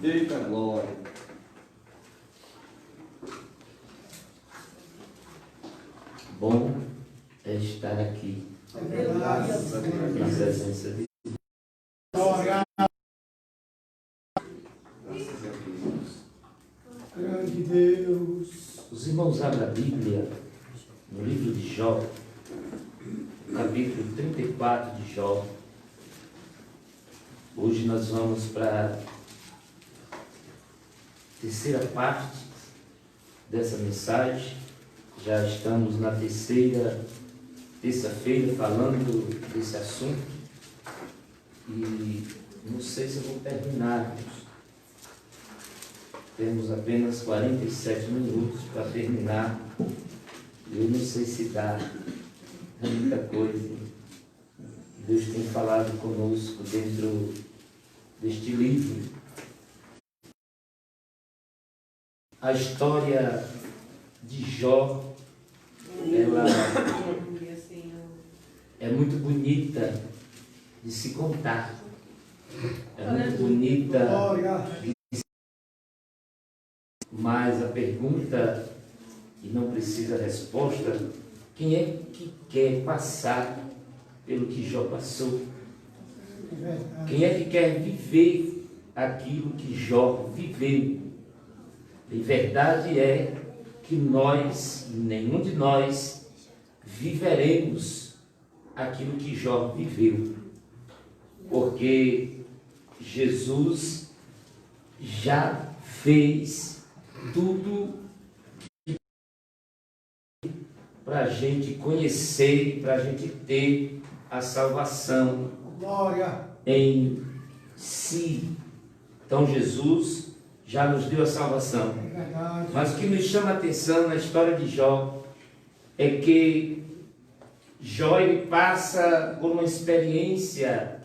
Eita glória. Bom é estar aqui na presença de Deus. Grande Deus. Os irmãos abrem a Bíblia no livro de Jó, capítulo 34 de Jó. Hoje nós vamos para a terceira parte dessa mensagem. Já estamos na terça-feira falando desse assunto. E não sei se eu vou terminar. Temos apenas 47 minutos para terminar. Eu não sei se dá. É muita coisa. Deus tem falado conosco dentro deste livro. A história de Jó, ela é muito bonita de se contar. É muito bonita. Mas a pergunta, que não precisa resposta, quem é que quer passar pelo que Jó passou? Quem é que quer viver aquilo que Jó viveu? E verdade é que nós, nenhum de nós, viveremos aquilo que Jó viveu. Porque Jesus já fez tudo para a gente conhecer, para a gente ter a salvação em si. Então Jesus já nos deu a salvação. Mas o que nos chama a atenção na história de Jó é que Jó ele passa por uma experiência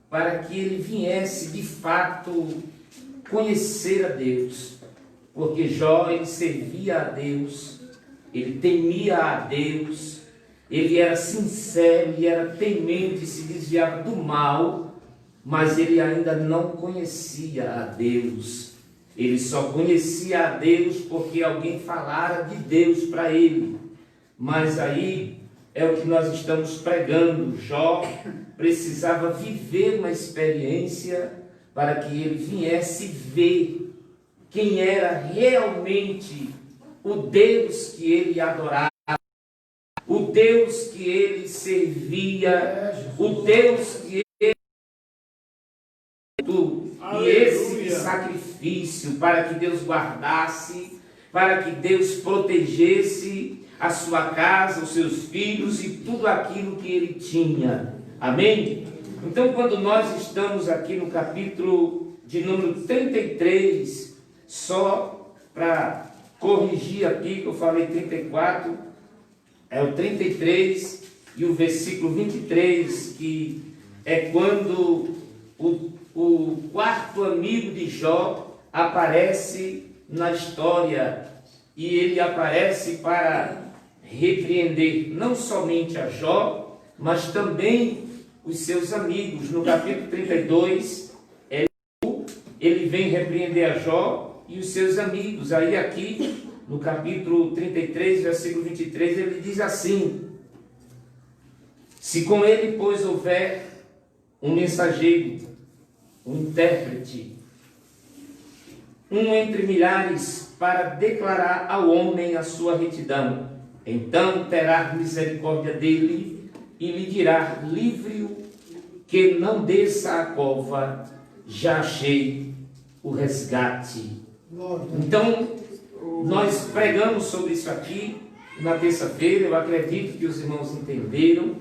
para que ele viesse de fato conhecer a Deus. Porque Jó ele servia a Deus, ele temia a Deus, ele era sincero, ele era temente, se desviava do mal, mas ele ainda não conhecia a Deus. Ele só conhecia a Deus porque alguém falara de Deus para ele. Mas aí é o que nós estamos pregando. Jó precisava viver uma experiência para que ele viesse ver quem era realmente o Deus que ele adorava, o Deus que ele servia, o Deus que ele... E esse sacrifício para que Deus guardasse, para que Deus protegesse a sua casa, os seus filhos e tudo aquilo que ele tinha. Amém? Então, quando nós estamos aqui no capítulo de número 33, só para corrigir aqui, que eu falei 34, é o 33 e o versículo 23, que é quando o quarto amigo de Jó aparece na história, e ele aparece para repreender não somente a Jó, mas também os seus amigos. No capítulo 32, ele vem repreender a Jó e os seus amigos. Aí aqui, no capítulo 33, versículo 23, ele diz assim: se com ele, pois, houver um mensageiro, um intérprete, um entre milhares, para declarar ao homem a sua retidão, então terá misericórdia dele e lhe dirá: livre-o, que não desça a cova, já achei o resgate. Então, nós pregamos sobre isso aqui na terça-feira. Eu acredito que os irmãos entenderam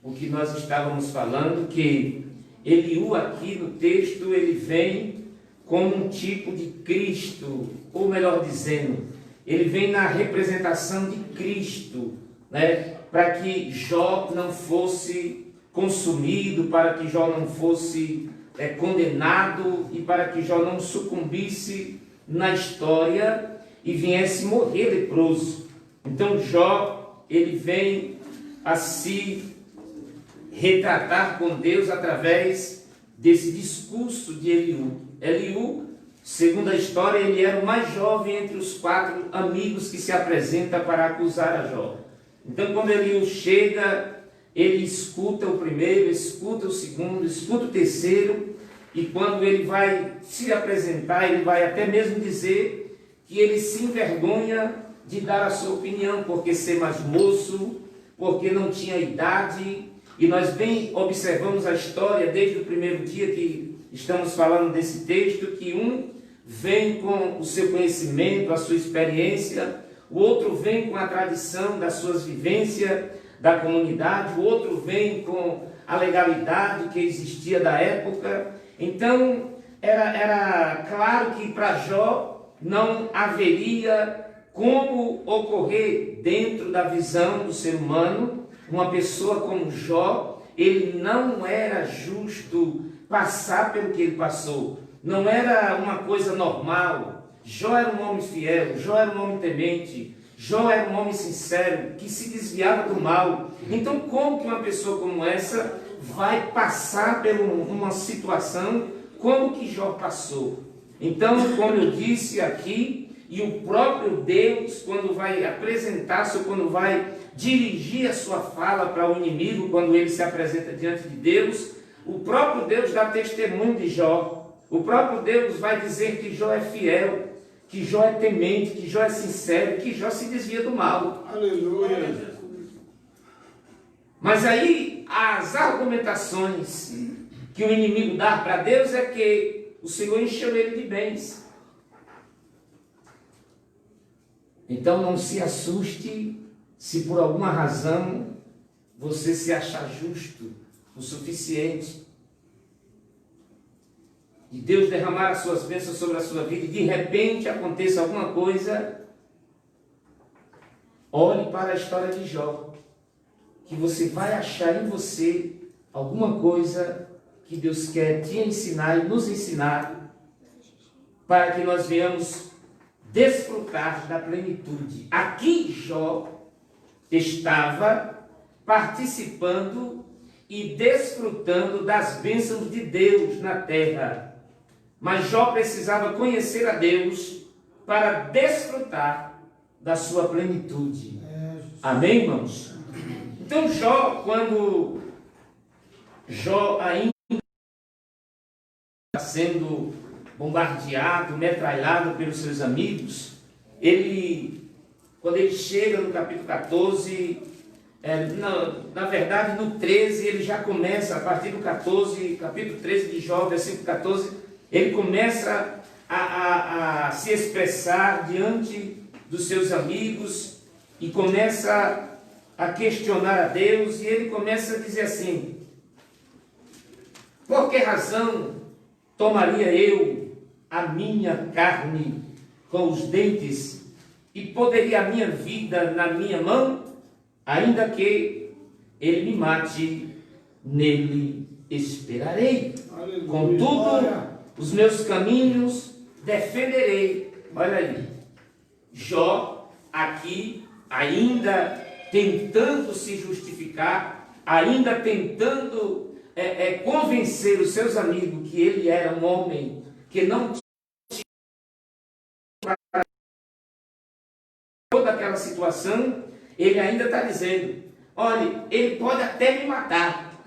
o que nós estávamos falando, que Eliú aqui no texto, ele vem como um tipo de Cristo, ou melhor dizendo, ele vem na representação de Cristo, né? Para que Jó não fosse consumido, para que Jó não fosse condenado e para que Jó não sucumbisse na história e viesse morrer leproso. Então Jó, ele vem a se retratar com Deus através desse discurso de Eliú. Eliú Segundo a história, ele era o mais jovem entre os 4 amigos que se apresentam para acusar a Jó. Então, quando ele chega, ele escuta o primeiro, escuta o segundo, escuta o terceiro, e quando ele vai se apresentar, ele vai até mesmo dizer que ele se envergonha de dar a sua opinião, porque ser mais moço, porque não tinha idade. E nós bem observamos a história desde o primeiro dia que estamos falando desse texto, que um vem com o seu conhecimento, a sua experiência, o outro vem com a tradição das suas vivências da comunidade, o outro vem com a legalidade que existia da época. Então, era claro que para Jó não haveria como ocorrer dentro da visão do ser humano. Uma pessoa como Jó, ele não era justo passar pelo que ele passou. Não era uma coisa normal. Jó era um homem fiel, Jó era um homem temente, Jó era um homem sincero, que se desviava do mal. Então, como que uma pessoa como essa vai passar por uma situação como que Jó passou? Então, como eu disse aqui, e o próprio Deus, quando vai apresentar-se, ou quando vai dirigir a sua fala para o inimigo, quando ele se apresenta diante de Deus, o próprio Deus dá testemunho de Jó. O próprio Deus vai dizer que Jó é fiel, que Jó é temente, que Jó é sincero, que Jó se desvia do mal. Aleluia. Mas aí, as argumentações que o inimigo dá para Deus é que o Senhor encheu ele de bens. Então não se assuste se por alguma razão você se achar justo o suficiente e Deus derramar as suas bênçãos sobre a sua vida e de repente aconteça alguma coisa. Olhe para a história de Jó, que você vai achar em você alguma coisa que Deus quer te ensinar e nos ensinar, para que nós venhamos desfrutar da plenitude. Aqui Jó estava participando e desfrutando das bênçãos de Deus na terra. Mas Jó precisava conhecer a Deus para desfrutar da sua plenitude. Amém, irmãos? Então Jó, quando Jó ainda está sendo bombardeado, metralhado pelos seus amigos, quando ele chega no capítulo 14, na verdade no 13, ele já começa, a partir do 14, capítulo 13 de Jó, versículo 14, ele começa a se expressar diante dos seus amigos e começa a questionar a Deus, e ele começa a dizer assim: por que razão tomaria eu a minha carne com os dentes e poderia a minha vida na minha mão? Ainda que ele me mate, nele esperarei. Aleluia. Contudo, os meus caminhos defenderei. Olha aí, Jó aqui ainda tentando se justificar, ainda tentando convencer os seus amigos que ele era um homem que não tinha toda aquela situação. Ele ainda está dizendo: olha, ele pode até me matar,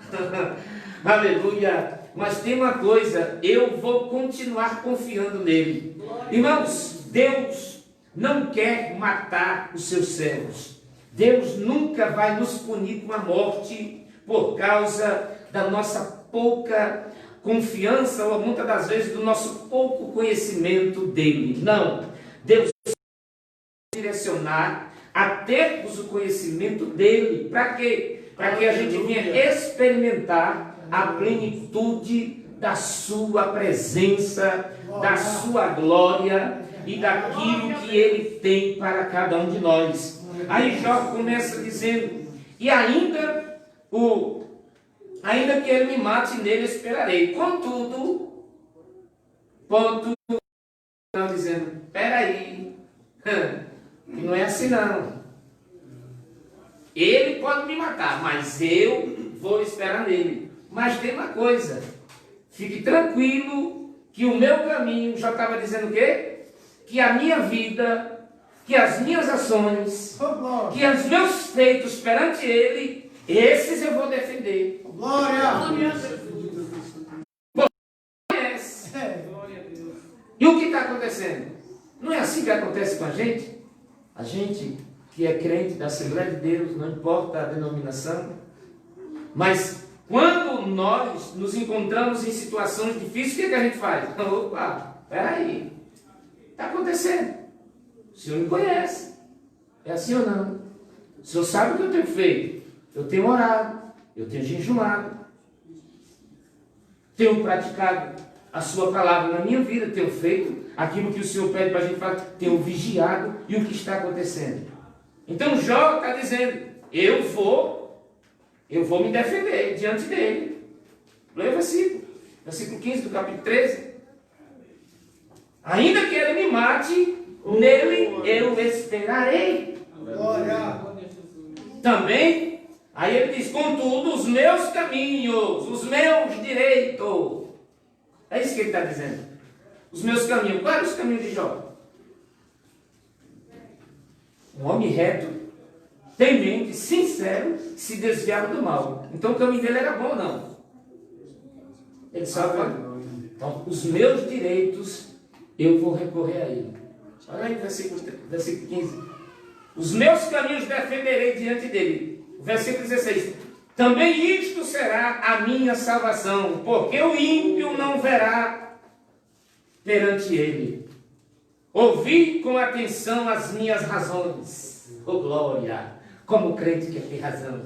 aleluia, mas tem uma coisa, eu vou continuar confiando nele. Irmãos, Deus não quer matar os seus servos. Deus nunca vai nos punir com a morte por causa da nossa pouca confiança, ou muitas das vezes do nosso pouco conhecimento dele. Não, Deus vai direcionar a termos o conhecimento dele. Para quê? Para que a gente venha experimentar a plenitude da sua presença, da sua glória e daquilo que ele tem para cada um de nós. Aí Jó começa dizendo: e ainda que ele me mate, nele esperarei. Contudo, dizendo: peraí, não é assim não. Ele pode me matar, mas eu vou esperar nele. Mas tem uma coisa: fique tranquilo que o meu caminho, já estava dizendo o quê? Que a minha vida, que as minhas ações, que os meus feitos perante Ele, esses eu vou defender. Glória! E o que está acontecendo? Não é assim que acontece com a gente? A gente que é crente da Assembleia de Deus, não importa a denominação, mas quando nós nos encontramos em situações difíceis, o que, é que a gente faz? Opa, peraí, está acontecendo. O senhor me conhece. É assim ou não? O senhor sabe o que eu tenho feito. Eu tenho orado, eu tenho jejuado, tenho praticado a sua palavra na minha vida, tenho feito aquilo que o Senhor pede para a gente fazer, tenho vigiado e o que está acontecendo. Então Jó está dizendo, eu vou me defender diante dele. Leia o versículo 15 do capítulo 13. Ainda que ele me mate, nele eu esperarei. Glória! Também, aí ele diz, contudo, os meus caminhos, os meus direitos. É isso que ele está dizendo. Os meus caminhos. Quais eram os caminhos de Jó? Um homem reto, temente, sincero, se desviava do mal. Então o caminho dele era bom ou não? Ele sabe. Então, os meus direitos, eu vou recorrer a ele. Olha aí, versículo 15. Os meus caminhos defenderei diante dele. Versículo 16. Também isto será a minha salvação, porque o ímpio não verá perante ele. Ouvi com atenção as minhas razões. Oh glória! Como o crente quer ter razão.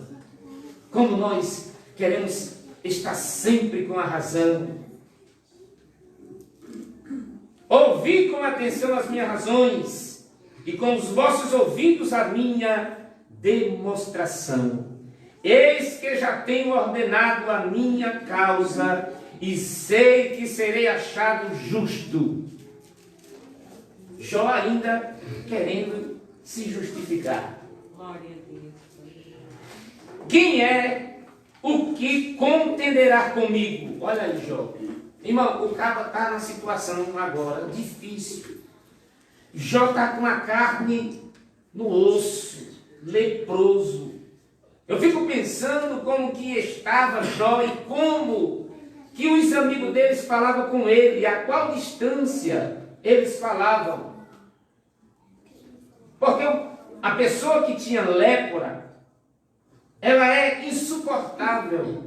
Como nós queremos estar sempre com a razão. Ouvi com atenção as minhas razões, e com os vossos ouvidos a minha demonstração. Eis que já tenho ordenado a minha causa, e sei que serei achado justo. Jó ainda querendo se justificar. Glória a Deus. Quem é o que contenderá comigo? Olha aí, Jó. Irmão, o cara está na situação agora difícil. Jó está com a carne no osso, leproso. Eu fico pensando como que estava Jó e como que os amigos deles falavam com ele, a qual distância eles falavam. Porque a pessoa que tinha lepra, ela é insuportável.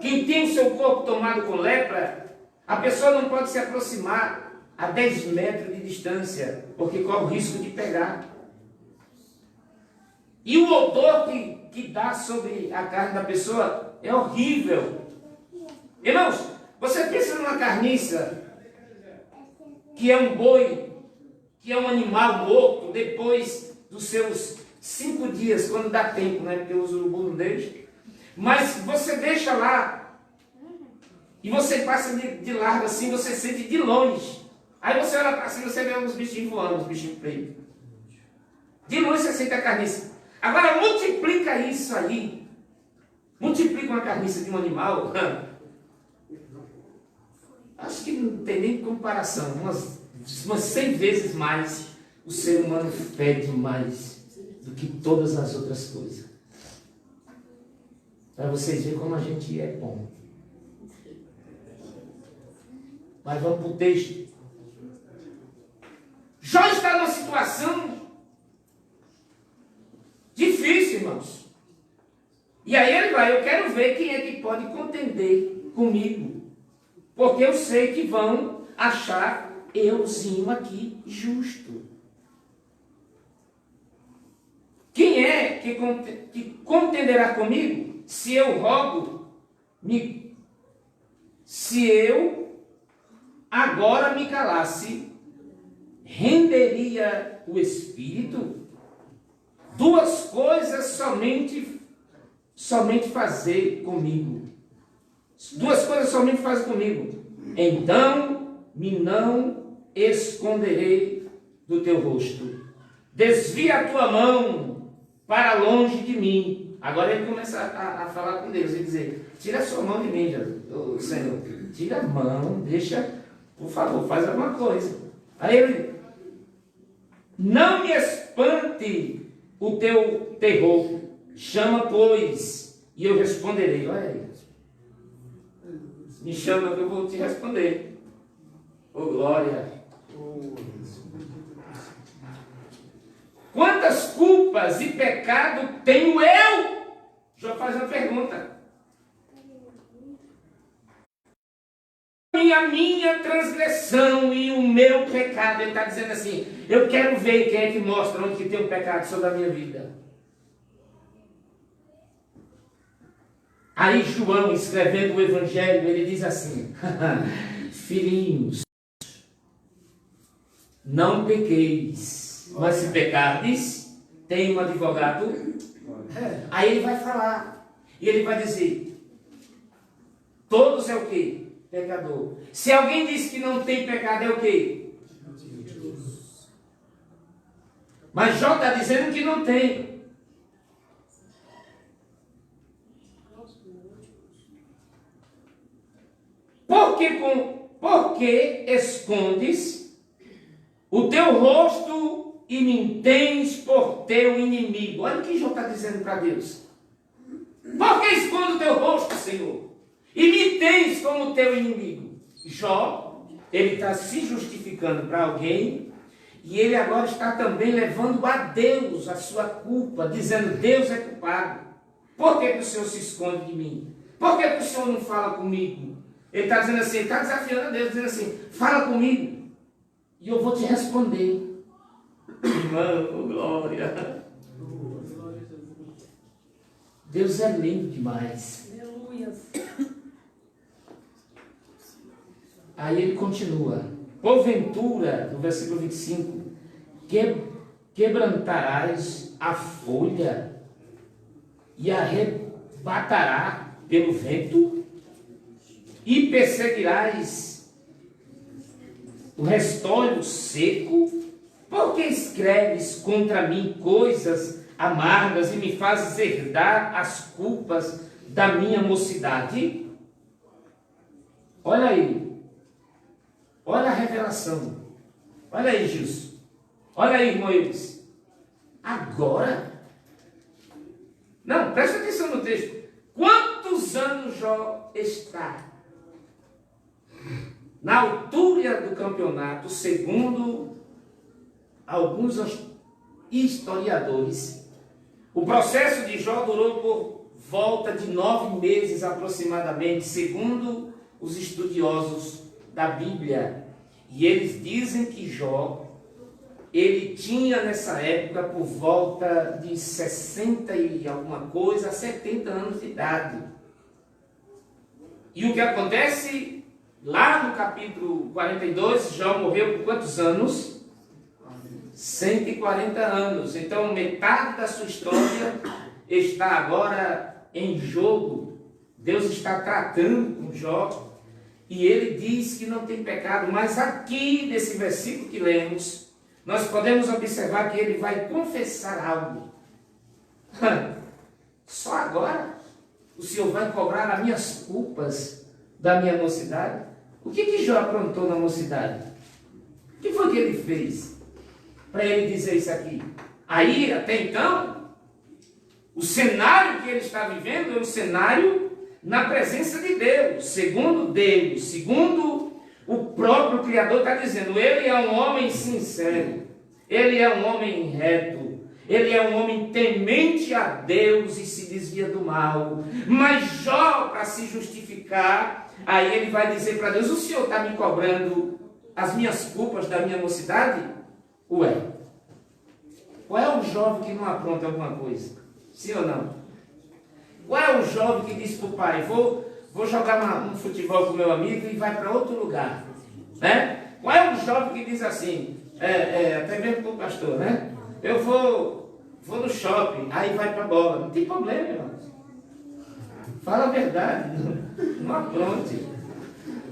Quem tem o seu corpo tomado com lepra, a pessoa não pode se aproximar a 10 metros de distância, porque corre o risco de pegar. E o odor que dá sobre a carne da pessoa é horrível. Irmãos, você pensa numa carniça que é um boi, que é um animal morto depois dos seus 5 dias, quando dá tempo, né? Porque os urubus não deixam. Mas você deixa lá e você passa de largo assim, você sente de longe. Aí você olha para cima e você vê uns bichinhos voando, uns bichinhos pretos. De longe você sente a carniça. Agora multiplica isso aí. Multiplica uma carniça de um animal. Acho que não tem nem comparação. Umas 100 vezes mais o ser humano fede mais do que todas as outras coisas. Para vocês verem como a gente é bom. Mas vamos para o texto. Jó está numa situação difícil, irmãos. E aí ele vai, eu quero ver quem é que pode contender comigo. Porque eu sei que vão achar euzinho aqui justo. Quem é que contenderá comigo? Se eu rogo, se eu agora me calasse, renderia o Espírito? Duas coisas somente fazer comigo. Duas coisas somente faz comigo. Então me não esconderei do teu rosto. Desvia a tua mão para longe de mim. Agora ele começa a falar com Deus e dizer: tira a sua mão de mim, Senhor. Tira a mão, deixa por favor, faz alguma coisa. Aí ele, não me espante o teu terror, chama, pois, e eu responderei. Olha aí. Me chama que eu vou te responder. Ô glória! Quantas culpas e pecado tenho eu? Jó faz uma pergunta. A minha transgressão e o meu pecado. Ele está dizendo assim, eu quero ver quem é que mostra onde que tem um pecado sobre a minha vida. Aí João, escrevendo o Evangelho, ele diz assim, filhinhos, não pequeis, mas se pecardes, tem um advogado. Aí ele vai falar, e ele vai dizer, todos é o quê? Pecador. Se alguém diz que não tem pecado, é o quê? Mas Jó está dizendo que não tem. Por que escondes o teu rosto e me tens por teu inimigo? Olha o que Jó está dizendo para Deus. Por que esconde o teu rosto, Senhor? E me tens como teu inimigo? Jó, ele está se justificando para alguém, e ele agora está também levando a Deus a sua culpa, dizendo, Deus é culpado. Por que o Senhor se esconde de mim? Por que o Senhor não fala comigo? Ele está dizendo assim, ele está desafiando a Deus, dizendo assim, fala comigo, e eu vou te responder. Irmão, glória. Deus é lindo demais. Aleluia. Aí ele continua. Porventura, no versículo 25, quebrantarás a folha e arrebatará pelo vento e perseguirás o restolho seco. Por que escreves contra mim coisas amargas e me fazes herdar as culpas da minha mocidade? Olha aí. Olha a revelação. Olha aí, Gilson. Olha aí, irmão Eudes. Agora? Não, presta atenção no texto. Quantos anos Jó está? Na altura do campeonato, segundo alguns historiadores, o processo de Jó durou por volta de 9 meses aproximadamente, segundo os estudiosos da Bíblia. E eles dizem que Jó, ele tinha nessa época por volta de 60 e alguma coisa, a 70 anos de idade. E o que acontece lá no capítulo 42, Jó morreu por quantos anos? 140 anos. Então metade da sua história está agora em jogo. Deus está tratando com Jó. E ele diz que não tem pecado, mas aqui nesse versículo que lemos, nós podemos observar que ele vai confessar algo. Só agora o Senhor vai cobrar as minhas culpas da minha mocidade? O que Jó aprontou na mocidade? O que foi que ele fez para ele dizer isso aqui? Aí, até então, o cenário que ele está vivendo é um cenário na presença de Deus, segundo o próprio Criador está dizendo, ele é um homem sincero, ele é um homem reto, ele é um homem temente a Deus e se desvia do mal. Mas Jó, para se justificar, aí ele vai dizer para Deus, o Senhor está me cobrando as minhas culpas da minha mocidade? Ué, qual é o jovem que não apronta alguma coisa? Sim ou não? Qual é o jovem que diz para o pai, vou jogar um futebol com meu amigo e vai para outro lugar? Né? Qual é o jovem que diz assim, até mesmo para o pastor, né? Eu vou no shopping, aí vai para a bola. Não tem problema, irmão. Fala a verdade, não apronte.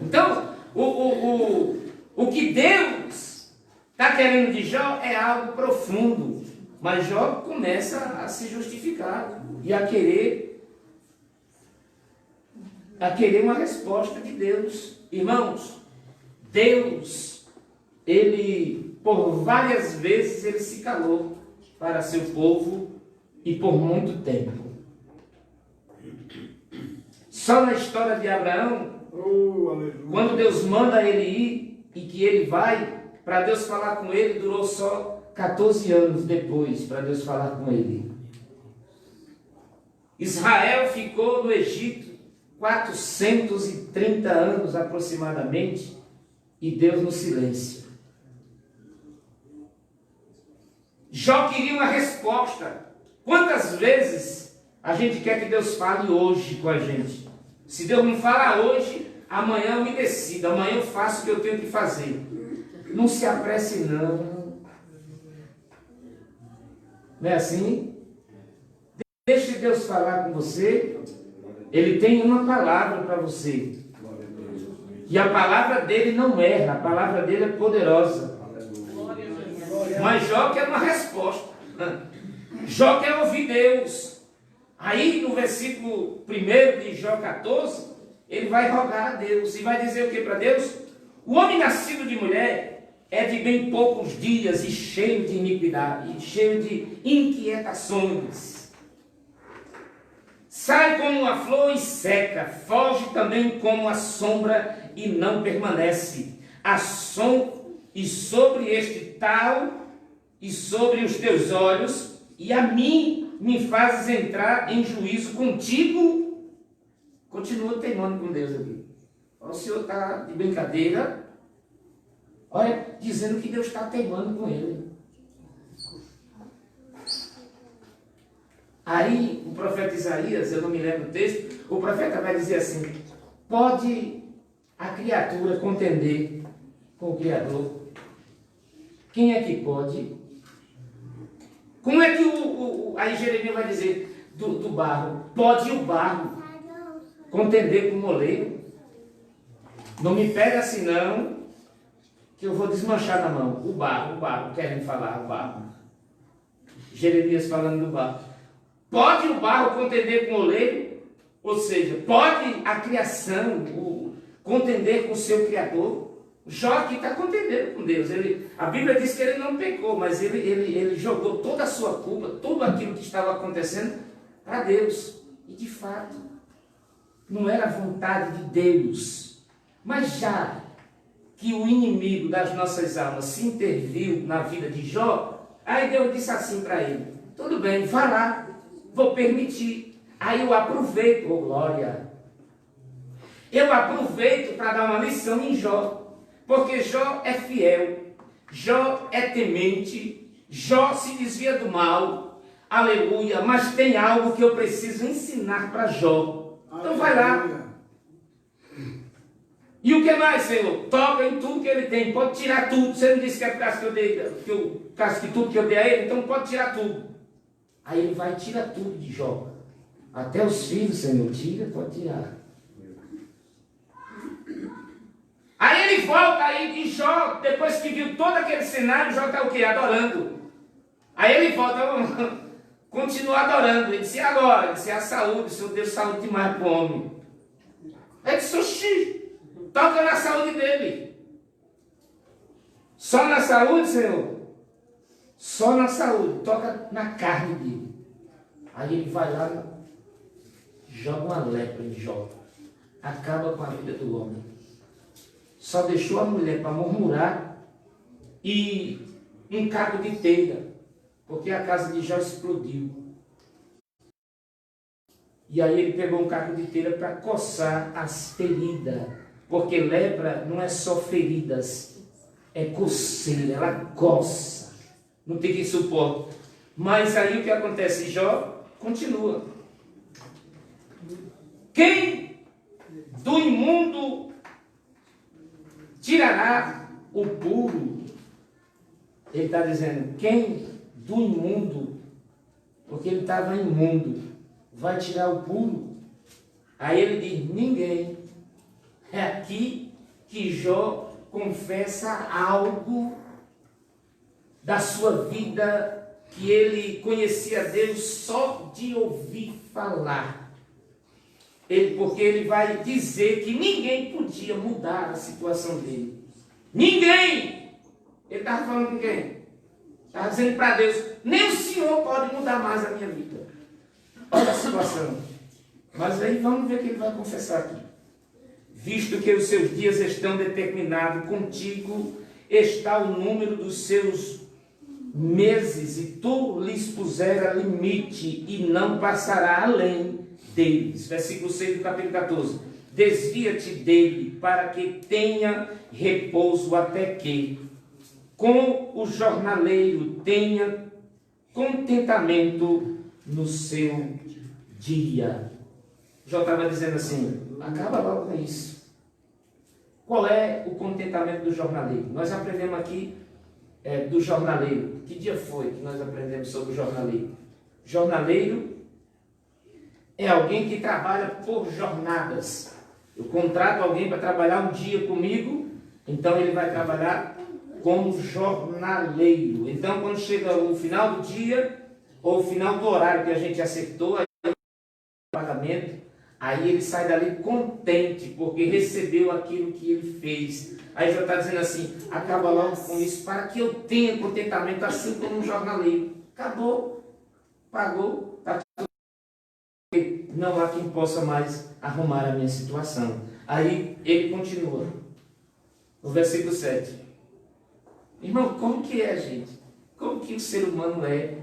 Então, o que Deus está querendo de Jó é algo profundo. Mas Jó começa a se justificar e a querer uma resposta de Deus. Irmãos, Deus, ele, por várias vezes, ele se calou para seu povo e por muito tempo. Só na história de Abraão, quando Deus manda ele ir e que ele vai, para Deus falar com ele, durou só 14 anos depois para Deus falar com ele. Israel ficou no Egito 430 anos aproximadamente e Deus no silêncio. Jó queria uma resposta. Quantas vezes a gente quer que Deus fale hoje com a gente? Se Deus não fala hoje, amanhã eu me decido, amanhã eu faço o que eu tenho que fazer. Não se apresse não. Não é assim? Deixe Deus falar com você. Ele tem uma palavra para você. E a palavra dele não erra, a palavra dele é poderosa. Mas Jó quer uma resposta. Jó quer ouvir Deus. Aí no versículo 1 de Jó 14, ele vai rogar a Deus e vai dizer o que para Deus? O homem nascido de mulher é de bem poucos dias e cheio de iniquidade, e cheio de inquietações. Sai como uma flor e seca, foge também como a sombra e não permanece. E sobre este tal, e sobre os teus olhos, e a mim me fazes entrar em juízo contigo. Continua teimando com Deus aqui. O senhor está de brincadeira. Olha, dizendo que Deus está teimando com ele. Aí o profeta Isaías, eu não me lembro do texto, o profeta vai dizer assim: pode a criatura contender com o Criador? Quem é que pode? Como é que aí Jeremias vai dizer do barro? Pode o barro contender com o moleiro? Não me pega assim não, que eu vou desmanchar na mão. O barro, querem falar o barro. Jeremias falando do barro. Pode o barro contender com o oleiro? Ou seja, pode a criação contender com o seu Criador? Jó aqui está contendendo com Deus. A Bíblia diz que ele não pecou, mas ele jogou toda a sua culpa, tudo aquilo que estava acontecendo para Deus. E de fato, não era a vontade de Deus. Mas já que o inimigo das nossas almas se interviu na vida de Jó, aí Deus disse assim para ele: tudo bem, vá lá, vou permitir. Aí eu aproveito, oh glória, eu aproveito para dar uma lição em Jó, porque Jó é fiel, Jó é temente, Jó se desvia do mal, aleluia, mas tem algo que eu preciso ensinar para Jó. Então vai lá. E o que mais, Senhor? Toca em tudo que ele tem, pode tirar tudo. Você não disse que é por causa que eu dei, causa que tudo que eu dei a ele, então pode tirar tudo. Aí ele vai tirar tudo de Jó. Até os filhos, Senhor, tira, pode tirar. Aí ele volta aí e Jó, depois que viu todo aquele cenário, Jó está o quê? Adorando. Aí ele volta, continua adorando. Ele disse: e agora? Ele disse: a saúde, o Senhor deu saúde demais para o homem. Ele disse: oxi, toca na saúde dele. Só na saúde, Senhor? Só na saúde, toca na carne dele. Aí ele vai lá, joga uma lepra em Jó, acaba com a vida do homem. Só deixou a mulher para murmurar e um caco de telha, porque a casa de Jó explodiu. E aí ele pegou um caco de telha para coçar as feridas, porque lepra não é só feridas, é coceira, ela coça, não tem quem suporte. Mas aí o que acontece? Jó continua. Quem do imundo tirará o puro? Ele está dizendo: quem do imundo, porque ele estava imundo, vai tirar o puro? Aí ele diz: ninguém. É aqui que Jó confessa algo da sua vida, que ele conhecia Deus só de ouvir falar. Porque ele vai dizer que ninguém podia mudar a situação dele. Ninguém. Ele estava falando com quem? Estava dizendo para Deus, nem o Senhor pode mudar mais a minha vida. Olha a situação. Mas aí vamos ver o que ele vai confessar aqui. Visto que os seus dias estão determinados, contigo está o número dos seus meses, e tu lhes pusera limite, e não passará além deles. Versículo 6 do capítulo 14. Desvia-te dele, para que tenha repouso até que, com o jornaleiro, tenha contentamento no seu dia. Já estava dizendo assim, acaba logo com isso. Qual é o contentamento do jornaleiro? Nós aprendemos aqui do jornaleiro. Que dia foi que nós aprendemos sobre o jornaleiro? Jornaleiro é alguém que trabalha por jornadas. Eu contrato alguém para trabalhar um dia comigo, então ele vai trabalhar como jornaleiro. Então, quando chega o final do dia, ou o final do horário que a gente acertou, aí o pagamento, aí ele sai dali contente, porque recebeu aquilo que ele fez. Aí já está dizendo assim, acaba logo com isso, para que eu tenha contentamento, assim como um jornaleiro. Acabou, pagou, está tudo. Não há quem possa mais arrumar a minha situação. Aí ele continua, no versículo 7. Irmão, como que é, gente? Como que o ser humano é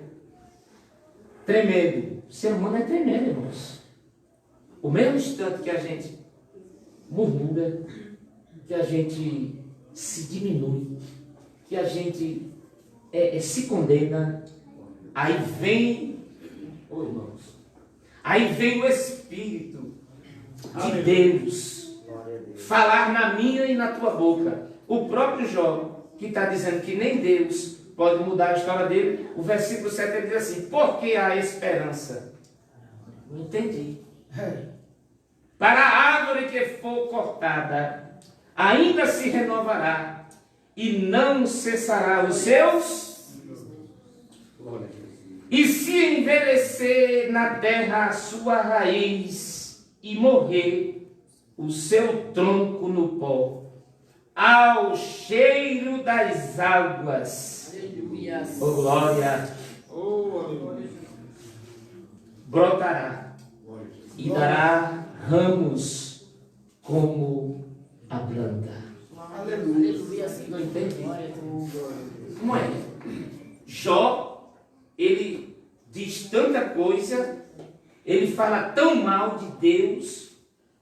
tremendo? O ser humano é tremendo, irmãos. O mesmo instante que a gente murmura, que a gente se diminui, que a gente se condena, aí vem, irmãos, aí vem o Espírito de Deus falar na minha e na tua boca. O próprio Jó, que está dizendo que nem Deus pode mudar a história dele, o versículo 7 ele diz assim, porque há esperança. Não entendi. Para a árvore que for cortada, ainda se renovará, e não cessará os seus. E se envelhecer na terra a sua raiz, e morrer o seu tronco no pó, ao cheiro das águas, oh glória, brotará, e dará ramos como a planta. Aleluia. Não entende? Como é? Jó, ele diz tanta coisa, ele fala tão mal de Deus,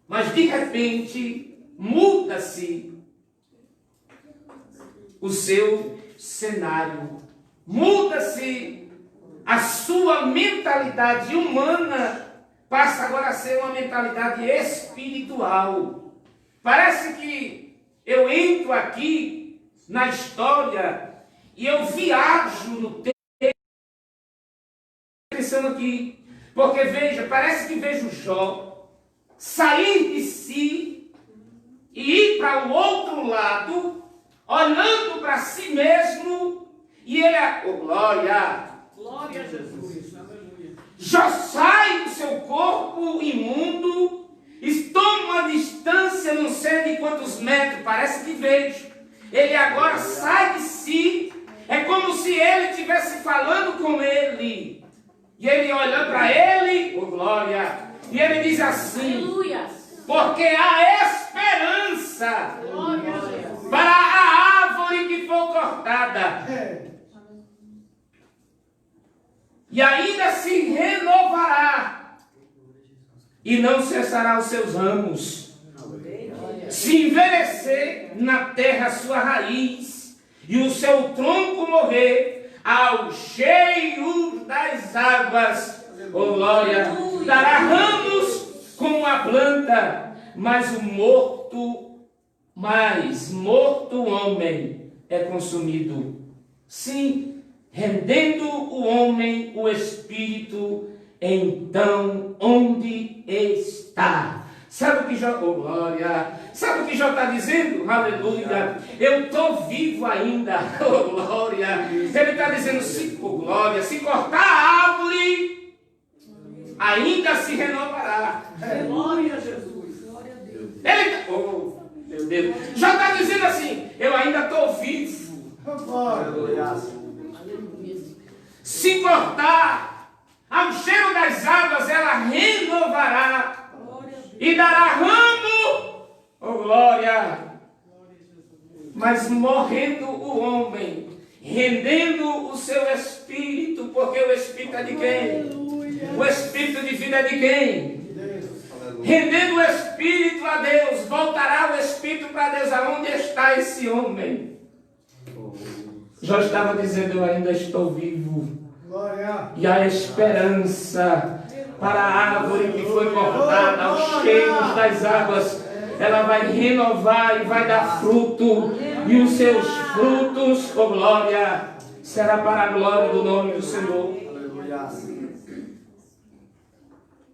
mas de repente muda-se o seu cenário, muda-se a sua mentalidade humana, passa agora a ser uma mentalidade espiritual. Parece que eu entro aqui na história e eu viajo no tempo, pensando aqui, porque veja, parece que vejo Jó sair de si e ir para o outro lado, olhando para si mesmo, e ele, oh glória, Glória a Jesus. Aleluia. Jó sai do seu corpo imundo, toma uma distância, não sei de quantos metros, parece que vejo. Ele agora sai de si, é como se ele estivesse falando com ele. E ele olha para ele, oh glória, e ele diz assim, Aleluia. porque há esperança Glória a Jesus. para a árvore que for cortada. E ainda se renovará, e não cessará os seus ramos. Se envelhecer na terra a sua raiz, e o seu tronco morrer, ao cheiro das águas, oh glória, dará ramos como a planta, mas morto homem é consumido. Sim, rendendo o homem o espírito, então onde está? Sabe o que Jó, oh glória, sabe o que Jó está dizendo? Aleluia, eu estou vivo ainda, oh glória. Ele está dizendo, oh glória, se cortar a árvore, ainda se renovará. Glória a Jesus. Ele, oh meu Deus, Jó está dizendo assim, eu ainda estou vivo. Aleluia. Se cortar, ao cheiro das águas ela renovará e dará ramo. Oh glória! Mas morrendo o homem, rendendo o seu espírito, porque o espírito é de quem? O espírito de vida é de quem? Rendendo o espírito a Deus, voltará o espírito para Deus. Aonde está esse homem? Jó estava dizendo: eu ainda estou vivo. E a esperança para a árvore que foi cortada aos cheiros das águas, ela vai renovar e vai dar fruto. E os seus frutos, oh glória, será para a glória do nome do Senhor.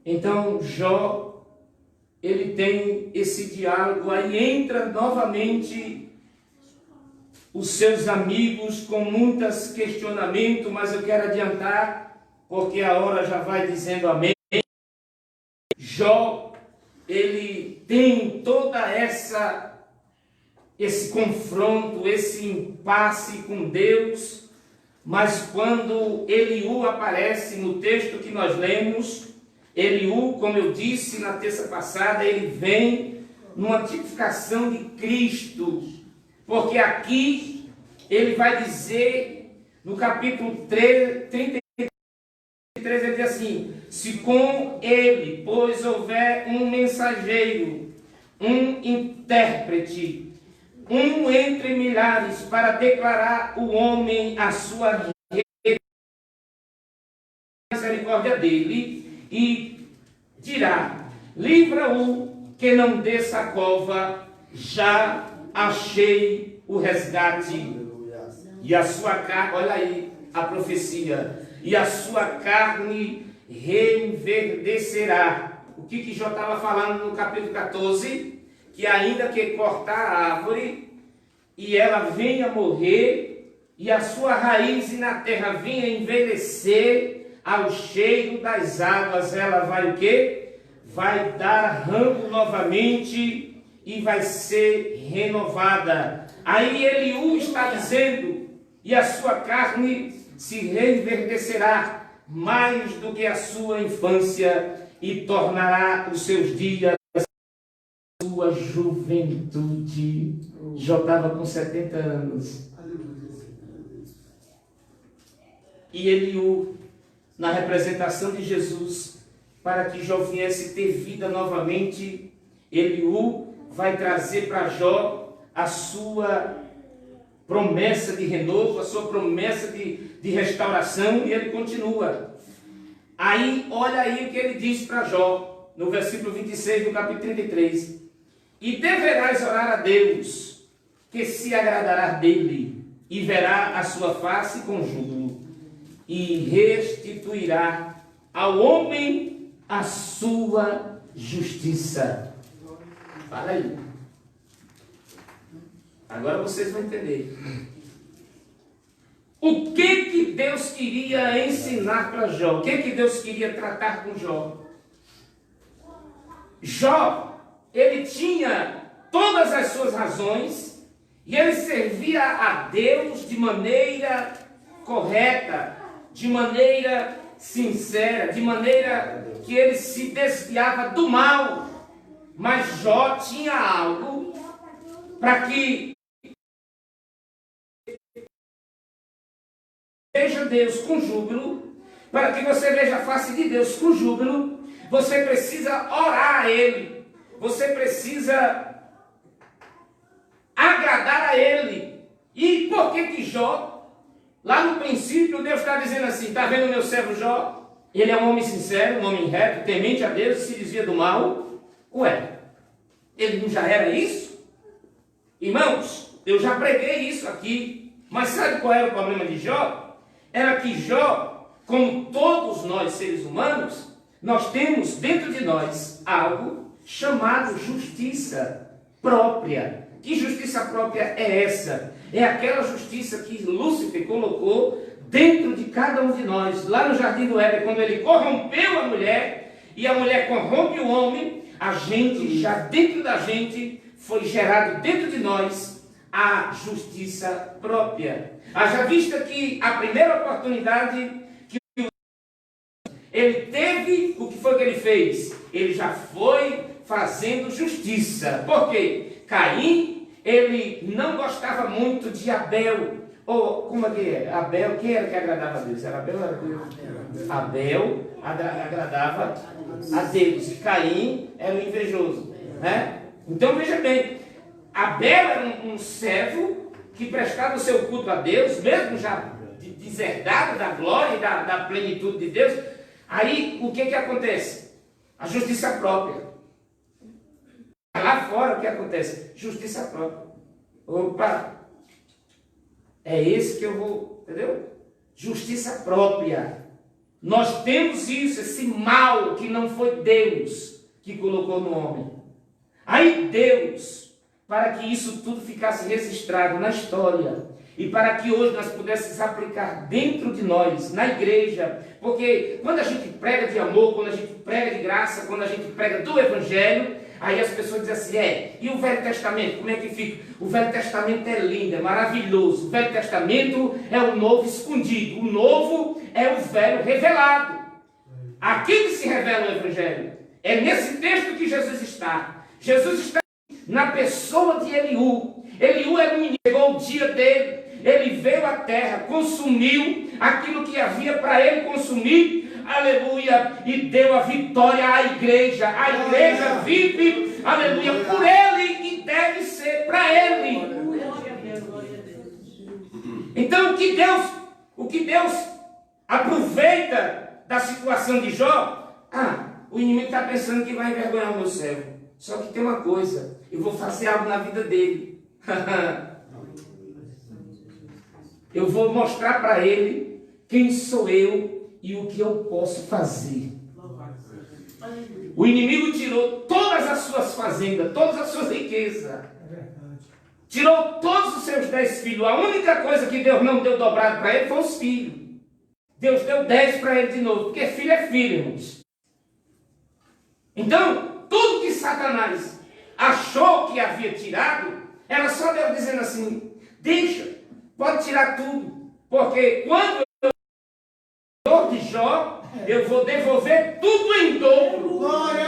Então Jó, ele tem esse diálogo, aí entra novamente os seus amigos com muitos questionamentos, mas eu quero adiantar, porque a hora já vai dizendo amém. Jó, ele tem toda esse confronto, esse impasse com Deus, mas quando Eliú aparece no texto que nós lemos, Eliú, como eu disse na terça passada, ele vem numa tipificação de Cristo, porque aqui ele vai dizer, no capítulo 33, ele diz assim: se com ele, pois, houver um mensageiro, um intérprete, um entre milhares, para declarar o homem a sua misericórdia dele, e dirá: livra-o que não desça a cova, já achei o resgate. E a sua carne, olha aí a profecia, e a sua carne reenverdecerá. O que Jó estava falando no capítulo 14? Que ainda que cortar a árvore e ela venha morrer, e a sua raiz na terra venha envelhecer, ao cheiro das águas ela vai o quê? Vai dar ramo novamente e vai ser renovada. Aí Eliú está dizendo: e a sua carne se reenverdecerá mais do que a sua infância, e tornará os seus dias sua juventude. Jó estava com 70 anos. E Eliú, na representação de Jesus, para que Jó viesse ter vida novamente, Eliú vai trazer para Jó a sua promessa de renovo, a sua promessa de restauração, e ele continua. Aí, olha aí o que ele diz para Jó, no versículo 26 do capítulo 33. E deverás orar a Deus, que se agradará dele, e verá a sua face com júbilo, e restituirá ao homem a sua justiça. Fala aí. Agora vocês vão entender. O que Deus queria ensinar para Jó? O que Deus queria tratar com Jó? Jó, ele tinha todas as suas razões e ele servia a Deus de maneira correta, de maneira sincera, de maneira que ele se desviava do mal. Mas Jó tinha algo para que veja Deus com júbilo. Para que você veja a face de Deus com júbilo, você precisa orar a Ele, você precisa agradar a Ele. E por que Jó, lá no princípio, Deus está dizendo assim: está vendo o meu servo Jó? Ele é um homem sincero, um homem reto, temente a Deus, se desvia do mal. Ué, ele não já era isso? Irmãos, eu já preguei isso aqui, mas sabe qual era o problema de Jó? Era que Jó, como todos nós seres humanos, nós temos dentro de nós algo chamado justiça própria. Que justiça própria é essa? É aquela justiça que Lúcifer colocou dentro de cada um de nós. Lá no Jardim do Éden, quando ele corrompeu a mulher e a mulher corrompe o homem, a gente, já dentro da gente, foi gerado dentro de nós a justiça própria. Haja vista que a primeira oportunidade que ele teve, o que foi que ele fez? Ele já foi fazendo justiça. Por quê? Caim, ele não gostava muito de Abel. Ou, como é que é? Abel, quem era que agradava a Deus? Era Abel ou era Deus? Abel agradava a Deus. E Caim era o invejoso. Né? Então, veja bem. Abel era um servo que prestava o seu culto a Deus, mesmo já deserdado da glória e da plenitude de Deus. Aí, o que acontece? A justiça própria. Lá fora, o que acontece? Justiça própria. Opa! É esse que eu vou, entendeu? Justiça própria. Nós temos isso, esse mal que não foi Deus que colocou no homem. Aí Deus, para que isso tudo ficasse registrado na história e para que hoje nós pudéssemos aplicar dentro de nós, na igreja, porque quando a gente prega de amor, quando a gente prega de graça, quando a gente prega do Evangelho, aí as pessoas dizem assim, e o Velho Testamento, como é que fica? O Velho Testamento é lindo, é maravilhoso. O Velho Testamento é o novo escondido, o novo é o velho revelado. Aqui que se revela o Evangelho. É nesse texto que Jesus está. Jesus está na pessoa de Eliú. Eliú era um menino, chegou o dia dele, ele veio à terra, consumiu aquilo que havia para ele consumir, aleluia, e deu a vitória à igreja. A igreja vive, aleluia, por ele e deve ser para ele. Então o que Deus aproveita da situação de Jó, o inimigo está pensando que vai envergonhar o meu servo. Só que tem uma coisa, eu vou fazer algo na vida dele. Eu vou mostrar para ele quem sou eu e o que eu posso fazer. O inimigo tirou todas as suas fazendas, todas as suas riquezas. Tirou todos os seus 10 filhos. A única coisa que Deus não deu dobrado para ele foi os filhos. Deus deu 10 para ele de novo, porque filho é filho, irmãos. Então, tudo que Satanás achou que havia tirado, era só Deus dizendo assim, deixa, pode tirar tudo, porque quando eu dou de Jó, eu vou devolver tudo em dobro. Glória!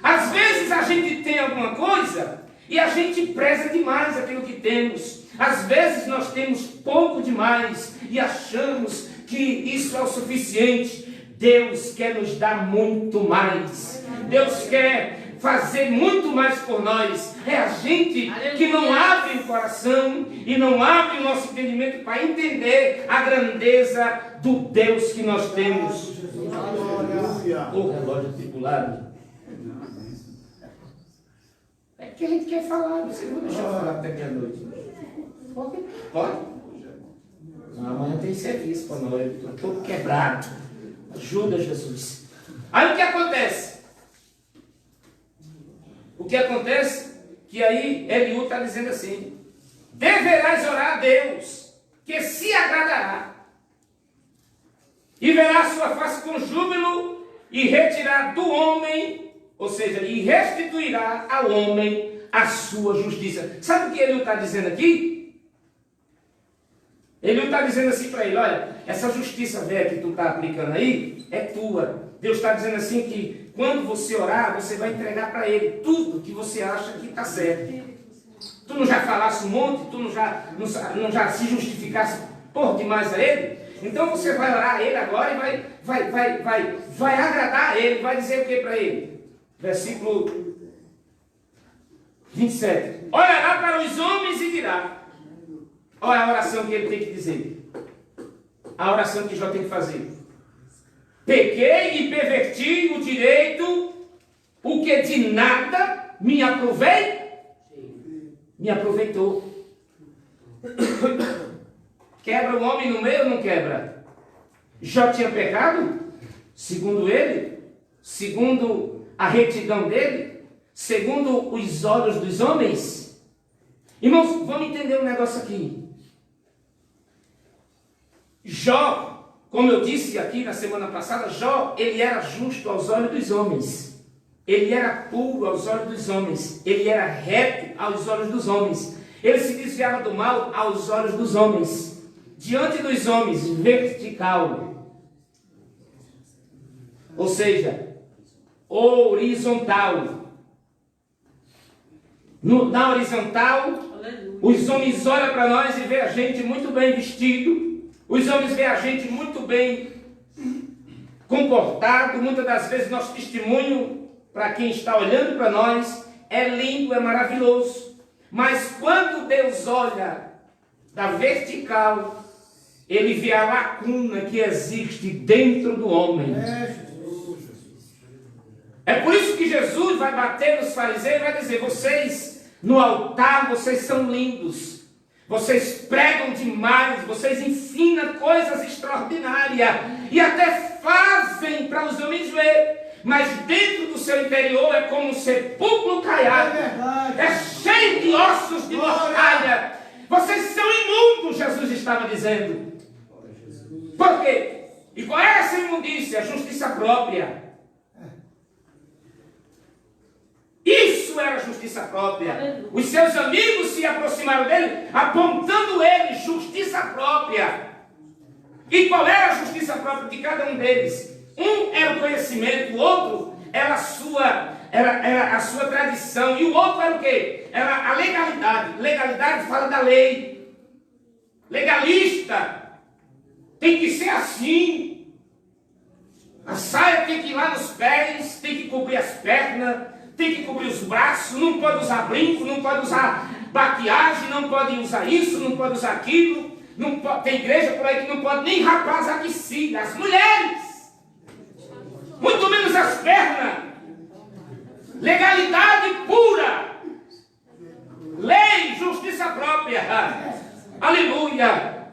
Às vezes a gente tem alguma coisa e a gente preza demais aquilo que temos. Às vezes nós temos pouco demais e achamos que isso é o suficiente. Deus quer nos dar muito mais. Deus quer fazer muito mais por nós. É a gente que não abre o coração e não abre o nosso entendimento para entender a grandeza do Deus que nós temos. O relógio tripulado. É que a gente quer falar. Você não deixa eu falar até meia-noite. Pode? Amanhã tem serviço para nós. Estou todo quebrado. Ajuda, Jesus. Aí o que acontece? O que acontece? Que aí Eliú está dizendo assim, deverás orar a Deus, que se agradará, e verá a sua face com júbilo, e retirar do homem, ou seja, e restituirá ao homem a sua justiça. Sabe o que Eliú está dizendo aqui? Eliú está dizendo assim para ele, olha, essa justiça velha que tu está aplicando aí, é tua. Deus está dizendo assim que quando você orar, você vai entregar para ele tudo que você acha que está certo. Tu não já falasse um monte, tu não já se justificasse por demais a ele? Então você vai orar a ele agora e vai agradar a ele, vai dizer o que para ele? Versículo 27. Olhará para os homens e dirá. Olha a oração que ele tem que dizer. A oração que Jó tem que fazer. Pequei e perverti o direito, o que de nada me aproveitou. Quebra o homem no meio ou não quebra? Jó tinha pecado? Segundo ele? Segundo a retidão dele? Segundo os olhos dos homens? Irmãos, vamos entender um negócio aqui. Jó, como eu disse aqui na semana passada, Jó, ele era justo aos olhos dos homens. ele era puro aos olhos dos homens, ele era reto aos olhos dos homens, ele se desviava do mal aos olhos dos homens, diante dos homens, vertical, ou seja, horizontal. Na horizontal, os homens olham para nós e vê a gente muito bem vestido, os homens vê a gente muito bem comportado. Muitas das vezes nosso testemunho para quem está olhando para nós é lindo, é maravilhoso. Mas quando Deus olha da vertical, ele vê a lacuna que existe dentro do homem. É por isso que Jesus vai bater nos fariseus e vai dizer: vocês no altar, vocês são lindos, vocês pregam demais, vocês ensinam coisas extraordinárias e até fazem para os homens ver. Mas dentro do seu interior é como um sepulcro caiado, é cheio de ossos de mortalha. Vocês são imundos, Jesus estava dizendo. Por quê? E qual é essa imundícia? A justiça própria. Isso era justiça própria. Os seus amigos se aproximaram dele, apontando ele justiça própria. E qual era a justiça própria de cada um deles? Um era o conhecimento, o outro era a sua tradição, e o outro era o quê? Era a legalidade. Legalidade fala da lei. Legalista tem que ser assim. A saia tem que ir lá nos pés, tem que cobrir as pernas, tem que cobrir os braços, não pode usar brinco, não pode usar maquiagem, não pode usar isso, não pode usar aquilo. Não pode, tem igreja por aí que não pode nem rapaz aquecida, as mulheres. Muito menos as pernas. Legalidade pura. Lei, justiça própria. Aleluia.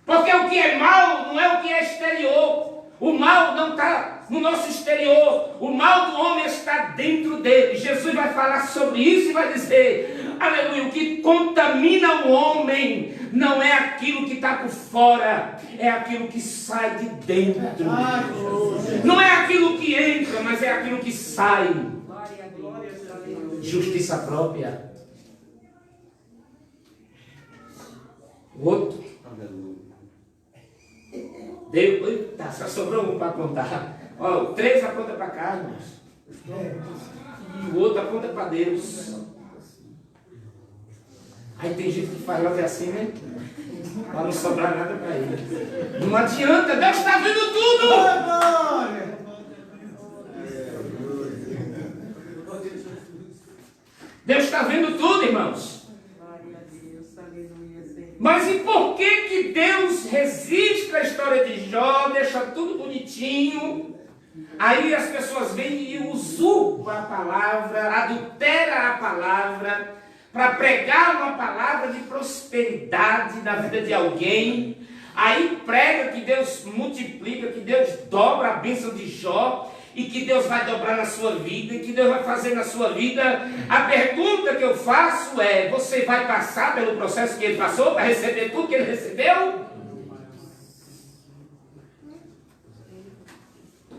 Porque o que é mal não é o que é exterior. O mal não está no nosso exterior. O mal do homem está dentro dele. Jesus vai falar sobre isso e vai dizer: aleluia, o que contamina o homem não é aquilo que está por fora, é aquilo que sai de dentro. Não é aquilo que entra, mas é aquilo que sai. Justiça própria. O outro. Deus, eita, só sobrou um para contar. Ó, 3 aponta para cá, irmãos. E o outro aponta para Deus. Aí tem gente que faz logo assim, né? Para não sobrar nada para ele. Não adianta, Deus está vendo tudo! Deus está vendo tudo, irmãos. Mas e por que Deus registra a história de Jó, deixa tudo bonitinho? Aí as pessoas vêm e usurpam a palavra, adulteram a palavra, para pregar uma palavra de prosperidade na vida de alguém. Aí prega que Deus multiplica, que Deus dobra a bênção de Jó, e que Deus vai dobrar na sua vida, e que Deus vai fazer na sua vida. A pergunta que eu faço é: você vai passar pelo processo que ele passou para receber tudo que ele recebeu?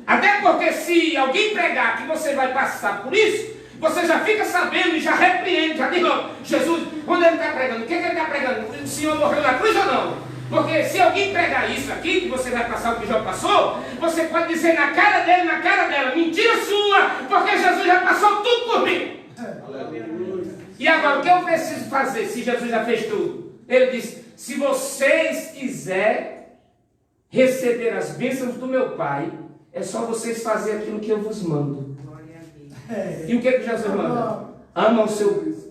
Até porque se alguém pregar que você vai passar por isso, você já fica sabendo e já repreende, já diz: Jesus, quando ele está pregando, o que ele está pregando? O Senhor morreu na cruz ou não? Porque se alguém pregar isso aqui, que você vai passar o que Jó passou, você pode dizer na cara dele, na cara dela: mentira sua, porque Jesus já passou tudo por mim. E agora, o que eu preciso fazer se Jesus já fez tudo? Ele disse: se vocês quiserem receber as bênçãos do meu Pai, é só vocês fazerem aquilo que eu vos mando. E o que Jesus manda? Ama o seu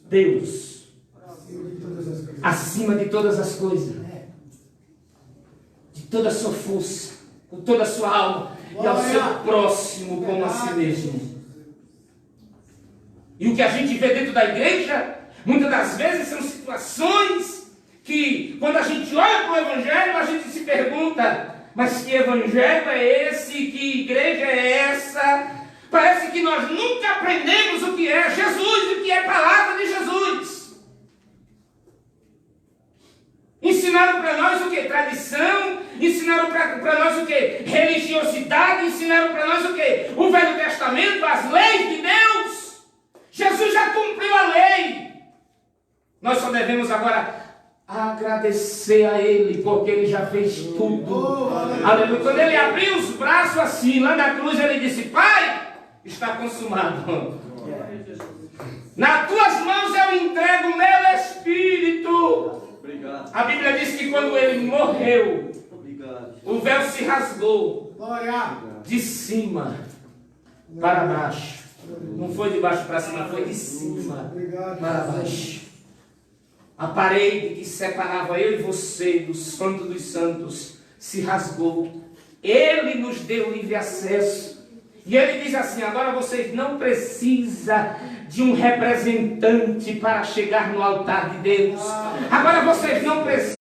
Deus acima de todas as coisas, de toda a sua força, com toda a sua alma, e ao seu próximo como a si mesmo. E o que a gente vê dentro da igreja, muitas das vezes são situações que, quando a gente olha para o Evangelho, a gente se pergunta: mas que Evangelho é esse? Que igreja é essa? Parece que nós nunca aprendemos o que é Jesus e o que é a palavra de Jesus. Ensinaram para nós o que? Tradição. Ensinaram para nós o que? Religiosidade. religiosidade ensinaram para nós o quê? O Velho Testamento, as leis de Deus. Jesus já cumpriu a lei. Nós só devemos agora agradecer a Ele, porque Ele já fez tudo. Aleluia. Quando Ele abriu os braços assim, lá na cruz, Ele disse: Pai, está consumado. Nas tuas mãos eu entrego o meu espírito. Obrigado. A Bíblia diz que quando Ele morreu, Obrigado. o véu se rasgou de cima para baixo. Não foi de baixo para cima, foi de cima para baixo. A parede que separava eu e você do Santo dos Santos se rasgou. Ele nos deu livre acesso. E Ele diz assim: agora vocês não precisam de um representante para chegar no altar de Deus. Agora vocês não precisam,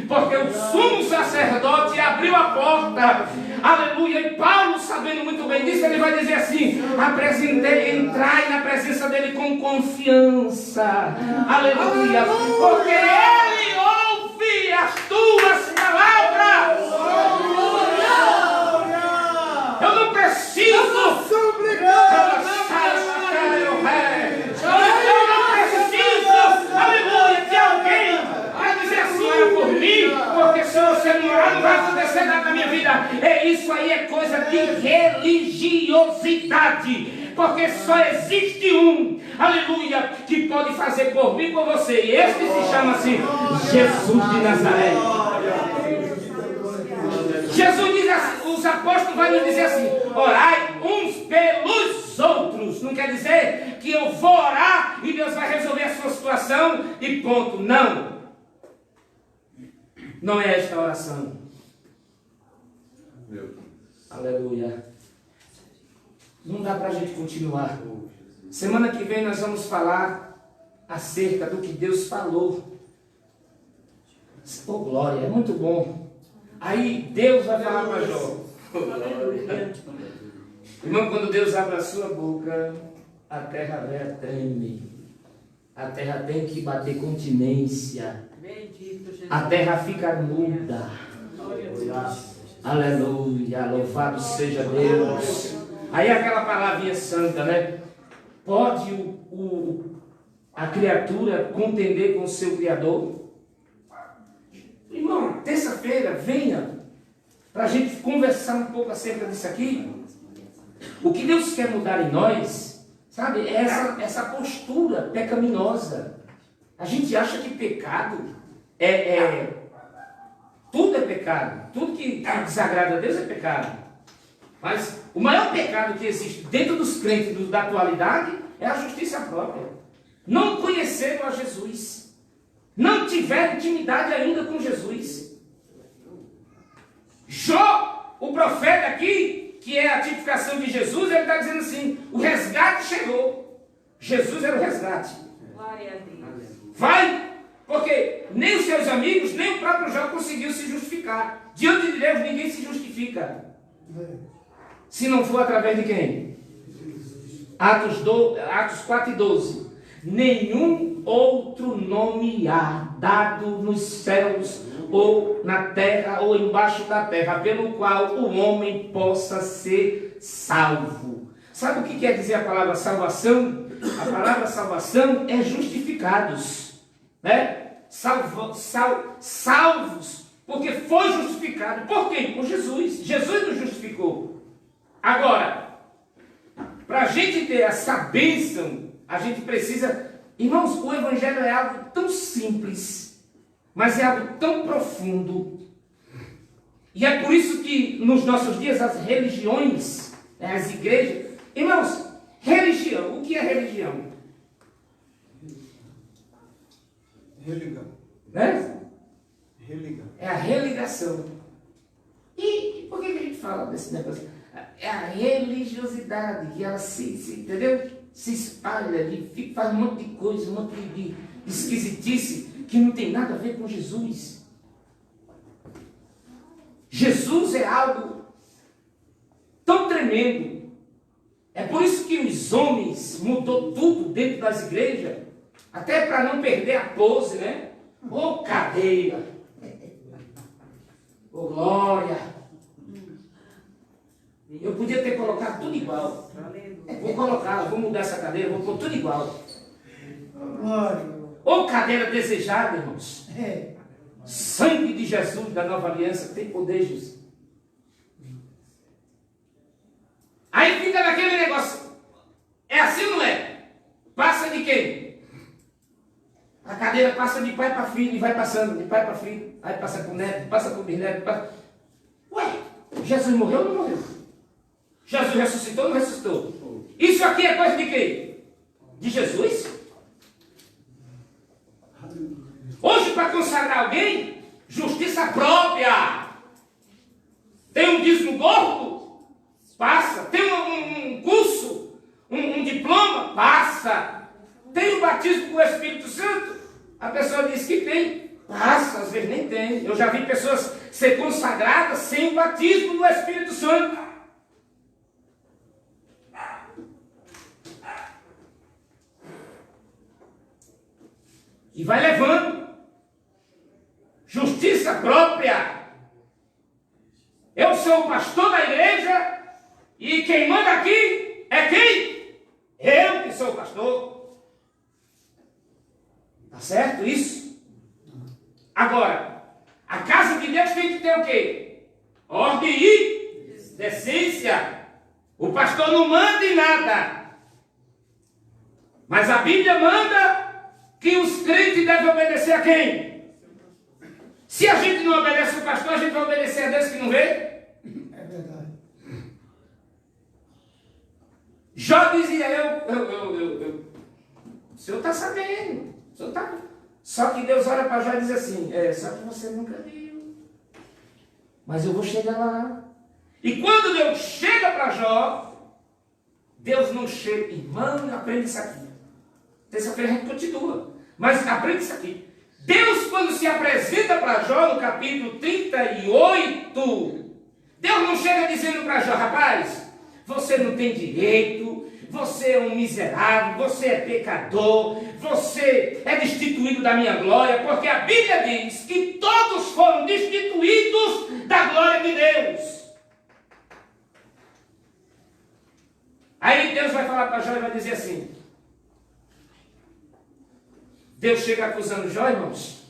porque o sumo sacerdote abriu a porta. Aleluia. E Paulo, sabendo muito bem disso, ele vai dizer assim: entrai na presença dele com confiança. Aleluia. Porque ele ouve as tuas palavras. Eu não preciso. Aleluia, de alguém para dizer assim: ora por mim, porque se você não orar, não vai acontecer nada na minha vida. Isso aí é coisa de religiosidade, porque só existe um, aleluia, que pode fazer por mim e por você, e este se chama assim: Jesus de Nazaré. Jesus diz assim, os apóstolos vão nos dizer assim: orai uns pelos outros. Não quer dizer que eu vou orar e Deus vai resolver a sua situação e ponto. Não. Não é esta a oração. Aleluia. Não dá para a gente continuar. Semana que vem nós vamos falar acerca do que Deus falou. Oh, glória, é muito bom. Aí Deus vai falar para Jó. Irmão, quando Deus abre a sua boca, a terra velha treme. A terra tem que bater continência. A terra fica muda. Aleluia, louvado seja Deus. Aí aquela palavrinha santa, né? Pode a criatura contender com o seu Criador? Irmão, terça-feira, venha para a gente conversar um pouco acerca disso aqui. O que Deus quer mudar em nós, sabe, é essa postura pecaminosa. A gente acha que pecado tudo é pecado. Tudo que desagrada a Deus é pecado. Mas o maior pecado que existe dentro dos crentes da atualidade é a justiça própria. Não conheceram a Jesus. Não tiveram intimidade ainda com Jesus. Jó, o profeta aqui, que é a tipificação de Jesus, ele está dizendo assim: o resgate chegou. Jesus era o resgate. Glória a Deus. Vai, porque nem os seus amigos, nem o próprio Jó conseguiu se justificar. Diante de Deus ninguém se justifica. Se não for através de quem? Atos 4:12. Nenhum outro nome há dado nos céus, ou na terra, ou embaixo da terra, pelo qual o homem possa ser salvo. Sabe o que quer dizer a palavra salvação? A palavra salvação é justificados, né? Salvos, porque foi justificado. Por quem? Por Jesus. Jesus nos justificou. Agora, para a gente ter essa bênção, a gente precisa... Irmãos, o Evangelho é algo tão simples, mas é algo tão profundo. E é por isso que nos nossos dias as religiões, as igrejas... Irmãos, religião, o que é religião? Religião. Né? Religião. É a religação. E por que a gente fala desse negócio? É a religiosidade, que ela entendeu? Se espalha, faz um monte de coisa, um monte de esquisitice, que não tem nada a ver com Jesus. Jesus é algo tão tremendo. É por isso que os homens mudou tudo dentro das igrejas, até para não perder a pose, né? Ô cadeira! Ô glória! Eu podia ter colocado tudo igual. Vou colocar, vou mudar essa cadeira, vou pôr tudo igual. Glória. Ou cadeira desejada, irmãos. É. Sangue de Jesus da nova aliança tem poder, Jesus. Aí fica naquele negócio. É assim ou não é? Passa de quem? A cadeira passa de pai para filho e vai passando, de pai para filho. Aí passa para o neto, passa para o bisneto. Passa... Ué, Jesus morreu ou não morreu? Jesus ressuscitou ou não ressuscitou? Isso aqui é coisa de quem? De Jesus? Hoje, para consagrar alguém, justiça própria. Tem um dízimo gordo? Passa. Tem um curso, um diploma? Passa. Tem o batismo com o Espírito Santo? A pessoa diz que tem. Passa, às vezes nem tem. Eu já vi pessoas ser consagradas sem o batismo do Espírito Santo. E vai levando. Justiça própria. Eu sou o pastor da igreja e quem manda aqui é quem? Eu que sou o pastor. Tá certo isso? Agora, a casa de Deus tem que ter o quê? Ordem e decência. O pastor não manda em nada. Mas a Bíblia manda que os crentes devem obedecer a quem? Se a gente não obedece o pastor, a gente vai obedecer a Deus que não vê? É verdade. Jó dizia, o senhor está sabendo, o senhor tá... Só que Deus olha para Jó e diz assim, só que você nunca viu, mas eu vou chegar lá. E quando Deus chega para Jó, Deus não chega, irmão, aprende isso aqui. Terça-feira a gente continua, mas aprende isso aqui. Deus, quando se apresenta para Jó, no capítulo 38, Deus não chega dizendo para Jó, rapaz, você não tem direito, você é um miserável, você é pecador, você é destituído da minha glória, porque a Bíblia diz que todos foram destituídos da glória de Deus. Aí Deus vai falar para Jó e vai dizer assim, Deus chega acusando Jó, irmãos.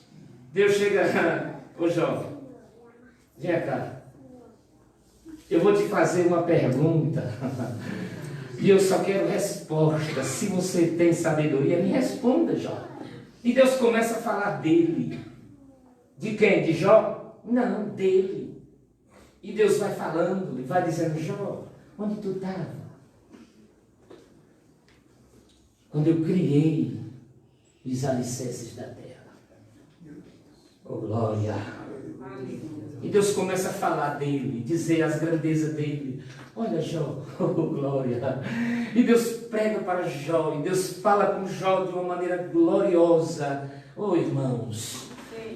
Deus chega, ô Jó, vem cá. Eu vou te fazer uma pergunta. E eu só quero resposta. Se você tem sabedoria, me responda, Jó. E Deus começa a falar dele. De quem? De Jó? Não, dele. E Deus vai falando e vai dizendo, Jó, onde tu estava? Quando eu criei os alicerces da terra. Oh, glória. E Deus começa a falar dele, dizer as grandezas dele. Olha, Jó, oh, glória. E Deus prega para Jó, e Deus fala com Jó de uma maneira gloriosa. Oh, irmãos,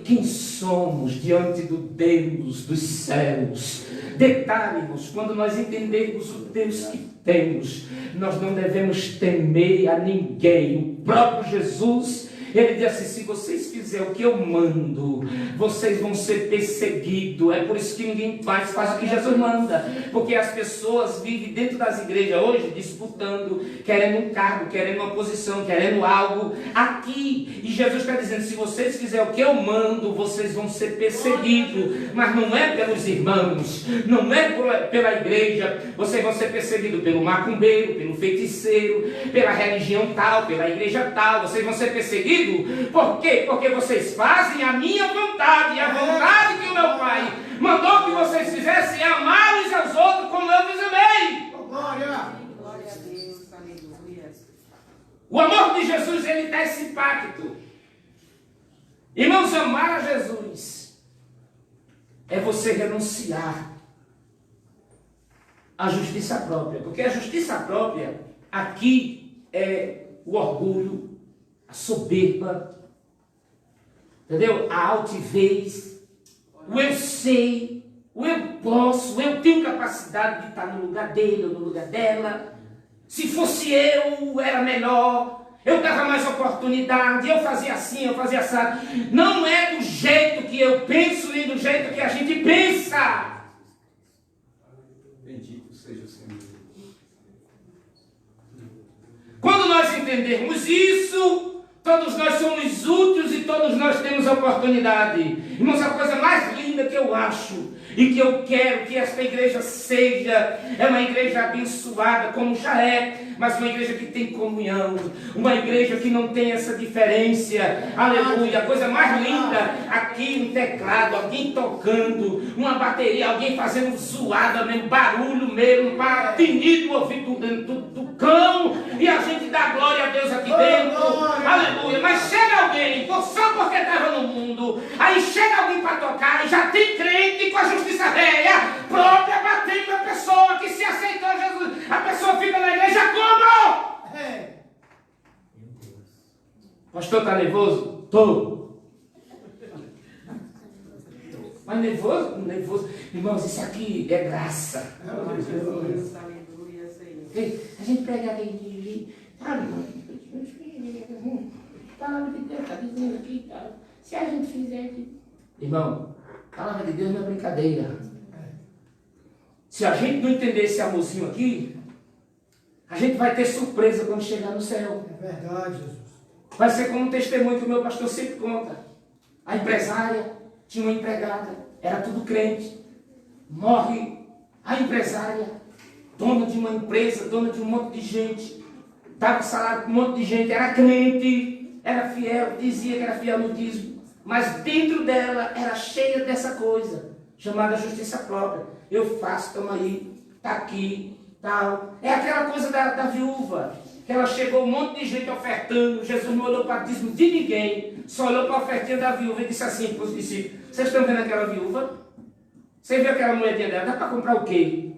quem somos diante do Deus dos céus? Detalhe, irmãos, quando nós entendemos o Deus que temos, nós não devemos temer a ninguém. O próprio Jesus, ele disse assim, se vocês fizerem o que eu mando, vocês vão ser perseguidos. É por isso que ninguém faz o que Jesus manda. Porque as pessoas vivem dentro das igrejas hoje, disputando, querendo um cargo, querendo uma posição, querendo algo aqui. E Jesus está dizendo, se vocês fizerem o que eu mando, vocês vão ser perseguidos. Mas não é pelos irmãos, não é pela igreja. Vocês vão ser perseguidos pelo macumbeiro, pelo feiticeiro, pela religião tal, pela igreja tal. Vocês vão ser perseguidos. Por quê? Porque vocês fazem a minha vontade, e a vontade que o meu Pai mandou que vocês fizessem, é amar uns aos outros como eu vos amei. Glória. Glória a Deus, aleluia. O amor de Jesus, ele dá esse pacto. Irmãos, amar a Jesus é você renunciar à justiça própria. Porque a justiça própria aqui é o orgulho, a soberba, entendeu? A altivez, o eu sei, o eu posso, o eu tenho capacidade de estar no lugar dele ou no lugar dela. Se fosse eu, era melhor, eu dava mais oportunidade, eu fazia assim, eu fazia assado. Não é do jeito que eu penso, nem do jeito que a gente pensa. Bendito seja o Quando nós entendermos isso, todos nós somos úteis e todos nós temos oportunidade. Irmãos, a coisa mais linda que eu acho e que eu quero que esta igreja seja, é uma igreja abençoada, como já é, mas uma igreja que tem comunhão, uma igreja que não tem essa diferença, aleluia. A coisa mais linda aqui, um teclado, alguém tocando, uma bateria, alguém fazendo zoada mesmo, barulho mesmo, para tinir o ouvido do cão, e a gente dá glória a Deus aqui dentro, aleluia. Mas chega alguém, só porque estava no mundo, aí chega alguém para tocar, e já tem crente com a justiça velha própria batendo na pessoa que se aceitou Jesus, a pessoa fica na igreja como? Pastor, está nervoso? Estou. Mas nervoso. Irmãos, isso aqui é graça. Deus, aleluia, Senhor. A gente pega aqui, sabe, a palavra de Deus está dizendo aqui, tá? Se a gente fizer aqui. Irmão, a palavra de Deus não é brincadeira. Se a gente não entender esse amorzinho aqui, a gente vai ter surpresa quando chegar no céu. É verdade, Jesus. Vai ser como um testemunho que o meu pastor sempre conta. A empresária tinha uma empregada, era tudo crente. Morre a empresária, dona de uma empresa, dona de um monte de gente, dava salário para um monte de gente, era crente, era fiel, dizia que era fiel no dízimo, mas dentro dela era cheia dessa coisa, chamada justiça própria. Eu faço, toma aí, está aqui, tal. É aquela coisa da viúva, que ela chegou um monte de gente ofertando, Jesus não olhou para o dízimo de ninguém, só olhou para a ofertinha da viúva e disse assim para os discípulos: vocês estão vendo aquela viúva? Você viu aquela moedinha dela? Dá para comprar o quê?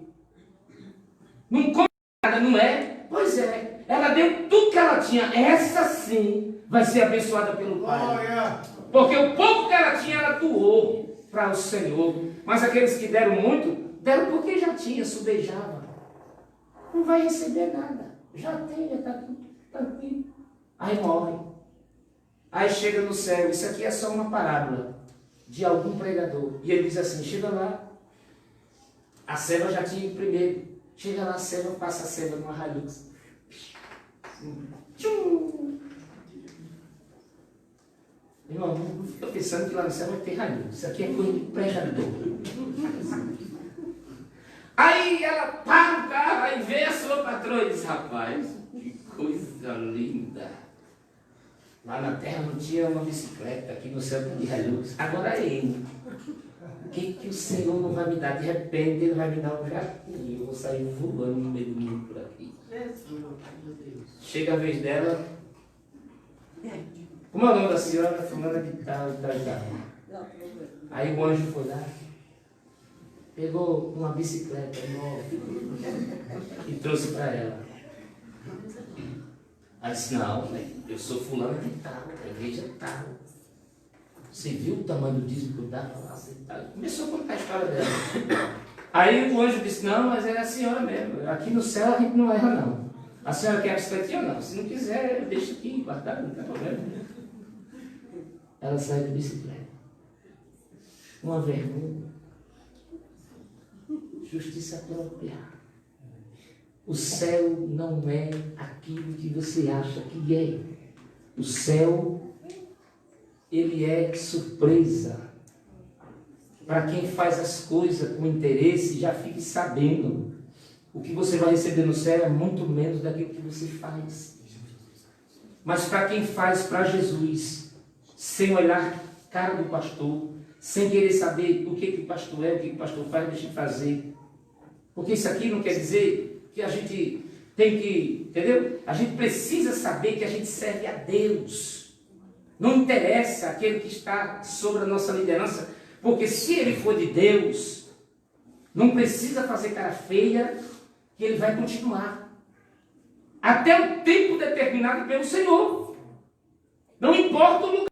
Não compra nada, não é? Pois é, ela deu tudo que ela tinha. Essa sim vai ser abençoada pelo Pai. Porque o pouco que ela tinha, ela doou para o Senhor. Mas aqueles que deram muito, deram porque já tinha, subejava. Não vai receber nada. Já tem, já está tudo tranquilo. Aí morre. Aí chega no céu. Isso aqui é só uma parábola de algum pregador. E ele diz assim: chega lá. A serva já tinha ido primeiro. Chega lá, a serva, passa a serva numa Hilux. Tchum! Irmão, não fica pensando que lá no céu vai ter Hilux. Isso aqui é coisa de pregador. Aí ela para o carro, aí vê a sua patroa e diz: rapaz, que coisa linda. Lá na terra não tinha uma bicicleta, aqui no céu tem de Hilux. Agora é ele. O que o Senhor não vai me dar? De repente Ele vai me dar um jatinho. Eu vou sair voando no meio do mundo por aqui. Chega a vez dela. Como é o nome da senhora? Fulana de tal e tal e tal. Aí o anjo foi lá, pegou uma bicicleta nova e trouxe para ela. Aí disse: não, eu sou fulana de tal, da igreja tal. Você viu o tamanho do dízimo que eu dava lá? Começou a contar a história dela. Aí o anjo disse: não, mas é a senhora mesmo. Aqui no céu a gente não erra, não. A senhora quer a bicicletinha ou não? Se não quiser, deixa aqui, guardado, não tem problema. Ela saiu de bicicleta. Uma vergonha. Justiça própria. O céu não é aquilo que você acha que é. O céu, ele é surpresa. Para quem faz as coisas com interesse, já fique sabendo. O que você vai receber no céu é muito menos daquilo que você faz. Mas para quem faz para Jesus, sem olhar a cara do pastor, sem querer saber o que o pastor é, o que o pastor faz, deixa de fazer. Porque isso aqui não quer dizer que a gente tem que, entendeu? A gente precisa saber que a gente serve a Deus. Não interessa aquele que está sobre a nossa liderança, porque se ele for de Deus, não precisa fazer cara feia, que ele vai continuar. Até o tempo determinado pelo Senhor. Não importa o lugar.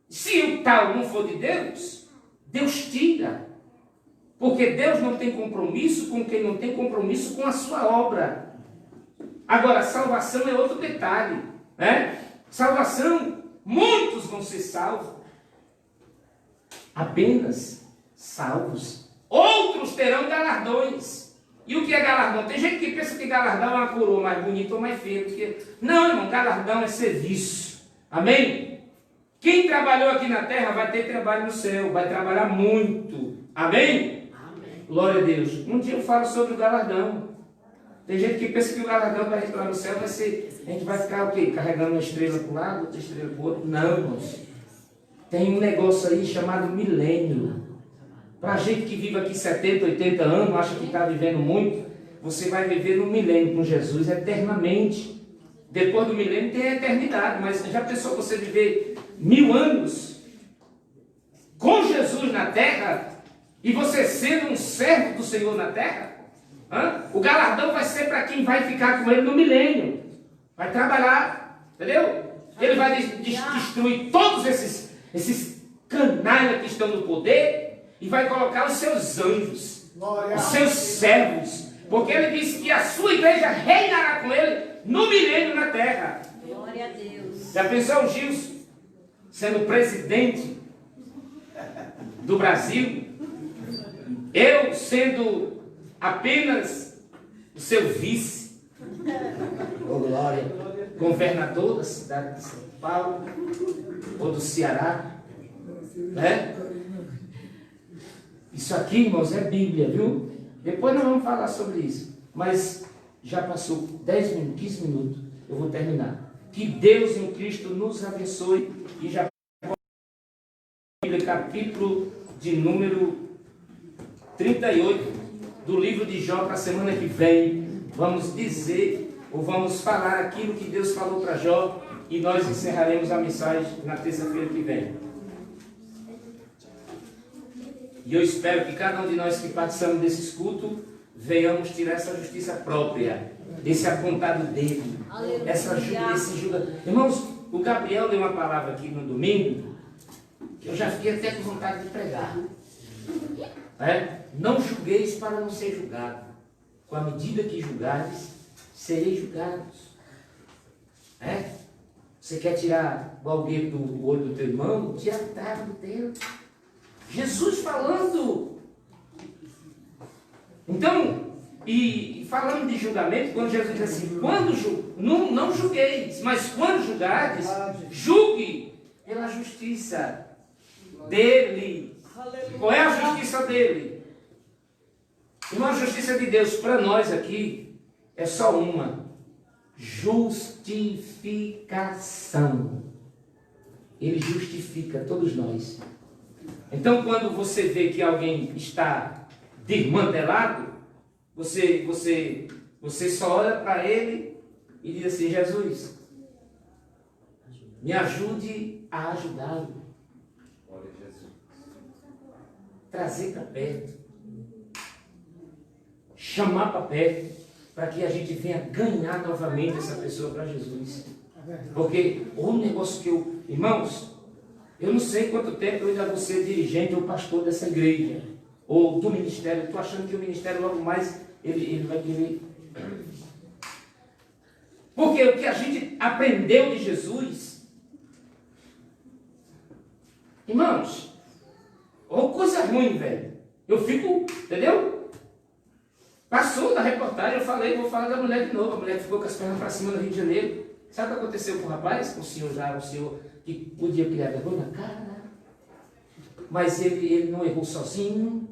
Se o tal não for de Deus, Deus tira. Porque Deus não tem compromisso com quem não tem compromisso com a sua obra. Agora, salvação é outro detalhe, né? Salvação, muitos vão ser salvos. Apenas salvos. Outros terão galardões. E o que é galardão? Tem gente que pensa que galardão é uma coroa mais bonita ou mais feia. Porque... Não, irmão, galardão é serviço. Amém? Quem trabalhou aqui na terra vai ter trabalho no céu, vai trabalhar muito. Amém? Amém. Glória a Deus. Um dia eu falo sobre o galardão. Tem gente que pensa que o galardão vai entrar no céu, vai ser... A gente vai ficar o quê? Carregando uma estrela para um lado, outra estrela para o outro. Não, irmãos. Tem um negócio aí chamado milênio. Para a gente que vive aqui 70, 80 anos, acha que está vivendo muito, você vai viver no milênio com Jesus eternamente. Depois do milênio tem a eternidade, mas já pensou você viver 1000 anos com Jesus na terra e você sendo um servo do Senhor na terra? O galardão vai ser para quem vai ficar com ele no milênio. Vai trabalhar, entendeu? Ele vai destruir todos esses canalhas que estão no poder e vai colocar os seus anjos, os seus servos, porque ele disse que a sua igreja reinará com ele no milênio na terra. Glória a Deus. Já pensou o Gilson sendo presidente do Brasil? Eu sendo apenas o seu vice, oh glória, governador da cidade de São Paulo ou do Ceará, né? Isso aqui, irmãos, é Bíblia, viu? Depois nós vamos falar sobre isso. Mas já passou 10 minutos, 15 minutos. Eu vou terminar. Que Deus em Cristo nos abençoe. E já Bíblia, capítulo de número 38 do livro de Jó, para a semana que vem. Vamos dizer, ou vamos falar aquilo que Deus falou para Jó. E nós encerraremos a mensagem na terça-feira que vem. E eu espero que cada um de nós que participamos desse culto venhamos tirar essa justiça própria, esse apontado dedo, esse julgamento. Irmãos, o Gabriel deu uma palavra aqui no domingo, que eu já fiquei até com vontade de pregar. Não julgueis para não ser julgado. Com a medida que julgares, sereis julgados. Você quer tirar o algueiro do olho do teu irmão? Tira a trava do teu. Jesus falando. Então, e falando de julgamento, quando Jesus diz assim, não julgueis, mas quando julgardes, julgue pela justiça dele. Qual é a justiça dele? Uma justiça de Deus para nós aqui é só uma: justificação. Ele justifica todos nós. Então, quando você vê que alguém está desmantelado, você só olha para ele e diz assim: Jesus, me ajude a ajudá-lo. Trazer para perto, chamar para perto, para que a gente venha ganhar novamente essa pessoa para Jesus. Porque o negócio que irmãos, eu não sei quanto tempo eu ainda vou ser dirigente ou pastor dessa igreja, ou do ministério. Estou achando que o ministério logo mais ele vai querer. Porque o que a gente aprendeu de Jesus, irmãos, ou coisa ruim, velho. Eu fico, entendeu? Passou da reportagem, eu falei, vou falar da mulher de novo. A mulher ficou com as pernas para cima no Rio de Janeiro. Sabe o que aconteceu com o rapaz? Com o senhor que podia criar vergonha na cara. Mas ele não errou sozinho.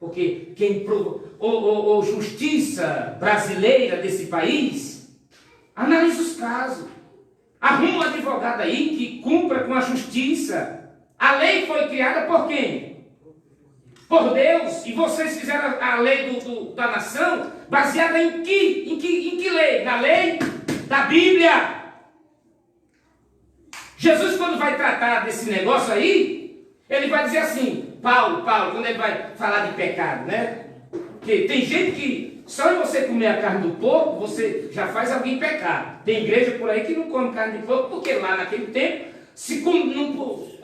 Porque quem provou, justiça brasileira desse país, analisa os casos. Arruma um advogado aí que cumpra com a justiça. A lei foi criada por quem? Por Deus. E vocês fizeram a lei da nação baseada em que lei? Na lei da Bíblia. Jesus, quando vai tratar desse negócio aí, ele vai dizer assim, Paulo, quando ele vai falar de pecado, né? Porque tem gente que só em você comer a carne do porco, você já faz alguém pecar. Tem igreja por aí que não come carne de porco, porque lá naquele tempo,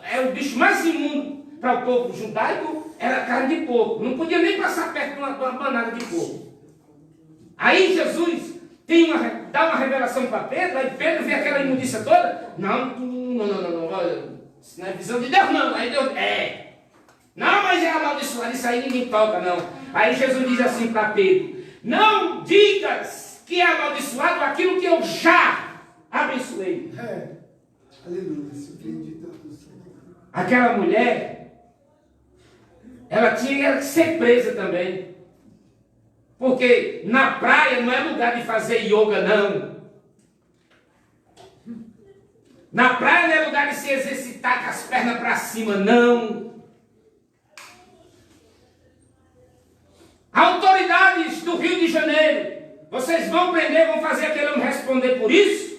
era o bicho mais imundo para o povo judaico, era carne de porco. Não podia nem passar perto de uma banada de porco. Aí Jesus dá uma revelação para Pedro, aí Pedro vê aquela imundícia toda. Não, isso não é visão de Deus, não. Aí Deus, não, mas é amaldiçoado, isso aí ninguém toca, não. Aí Jesus diz assim para Pedro, Não digas que é amaldiçoado aquilo que eu já abençoei. Aleluia. Surpreendi tanto o Senhor. Aquela mulher, ela tinha que ser presa também. Porque na praia não é lugar de fazer yoga, não. Na praia não é lugar de se exercitar com as pernas para cima, não. Autoridades do Rio de Janeiro, vocês vão prender, vão fazer aquele homem responder por isso?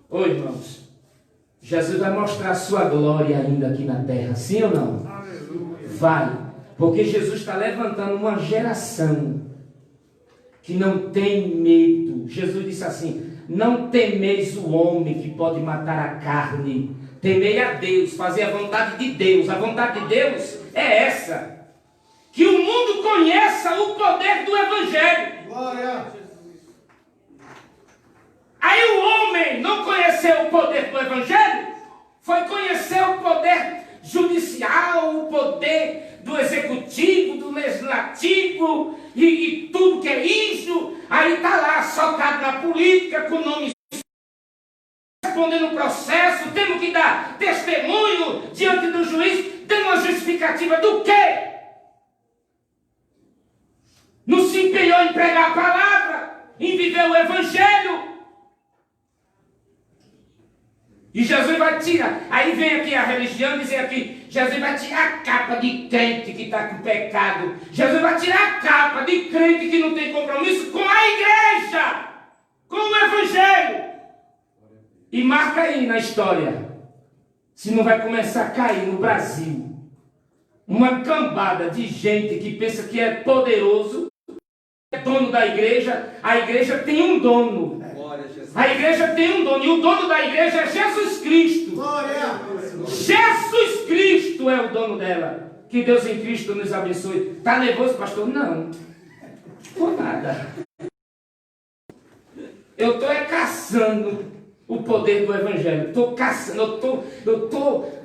Ô irmãos, Jesus vai mostrar a sua glória ainda aqui na terra, sim ou não? Aleluia. Vai, porque Jesus está levantando uma geração que não tem medo. Jesus disse assim: não temeis o homem que pode matar a carne, temei a Deus, fazer a vontade de Deus. A vontade de Deus é essa: que o mundo conheça o poder do Evangelho. Glória. Aí o homem não conheceu o poder do Evangelho, foi conhecer o poder judicial, o poder do executivo, do legislativo e tudo que é isso. Aí está lá, socado na política, com nome respondendo processo, temos que dar testemunho diante do juiz, dando uma justificativa do quê? Não se empenhou em pregar a palavra, em viver o Evangelho. E Jesus vai tirar, aí vem aqui a religião dizer aqui, Jesus vai tirar a capa de crente que está com pecado. Jesus vai tirar a capa de crente que não tem compromisso com a igreja, com o Evangelho. E marca aí na história, se não vai começar a cair no Brasil uma cambada de gente que pensa que é poderoso, é dono da igreja. A igreja tem um dono. Glória a Jesus. A igreja tem um dono, e o dono da igreja é Jesus Cristo. Glória. Jesus Cristo é o dono dela. Que Deus em Cristo nos abençoe. Está nervoso, pastor? Não. Por nada. Eu estou caçando o poder do Evangelho. Estou caçando, eu estou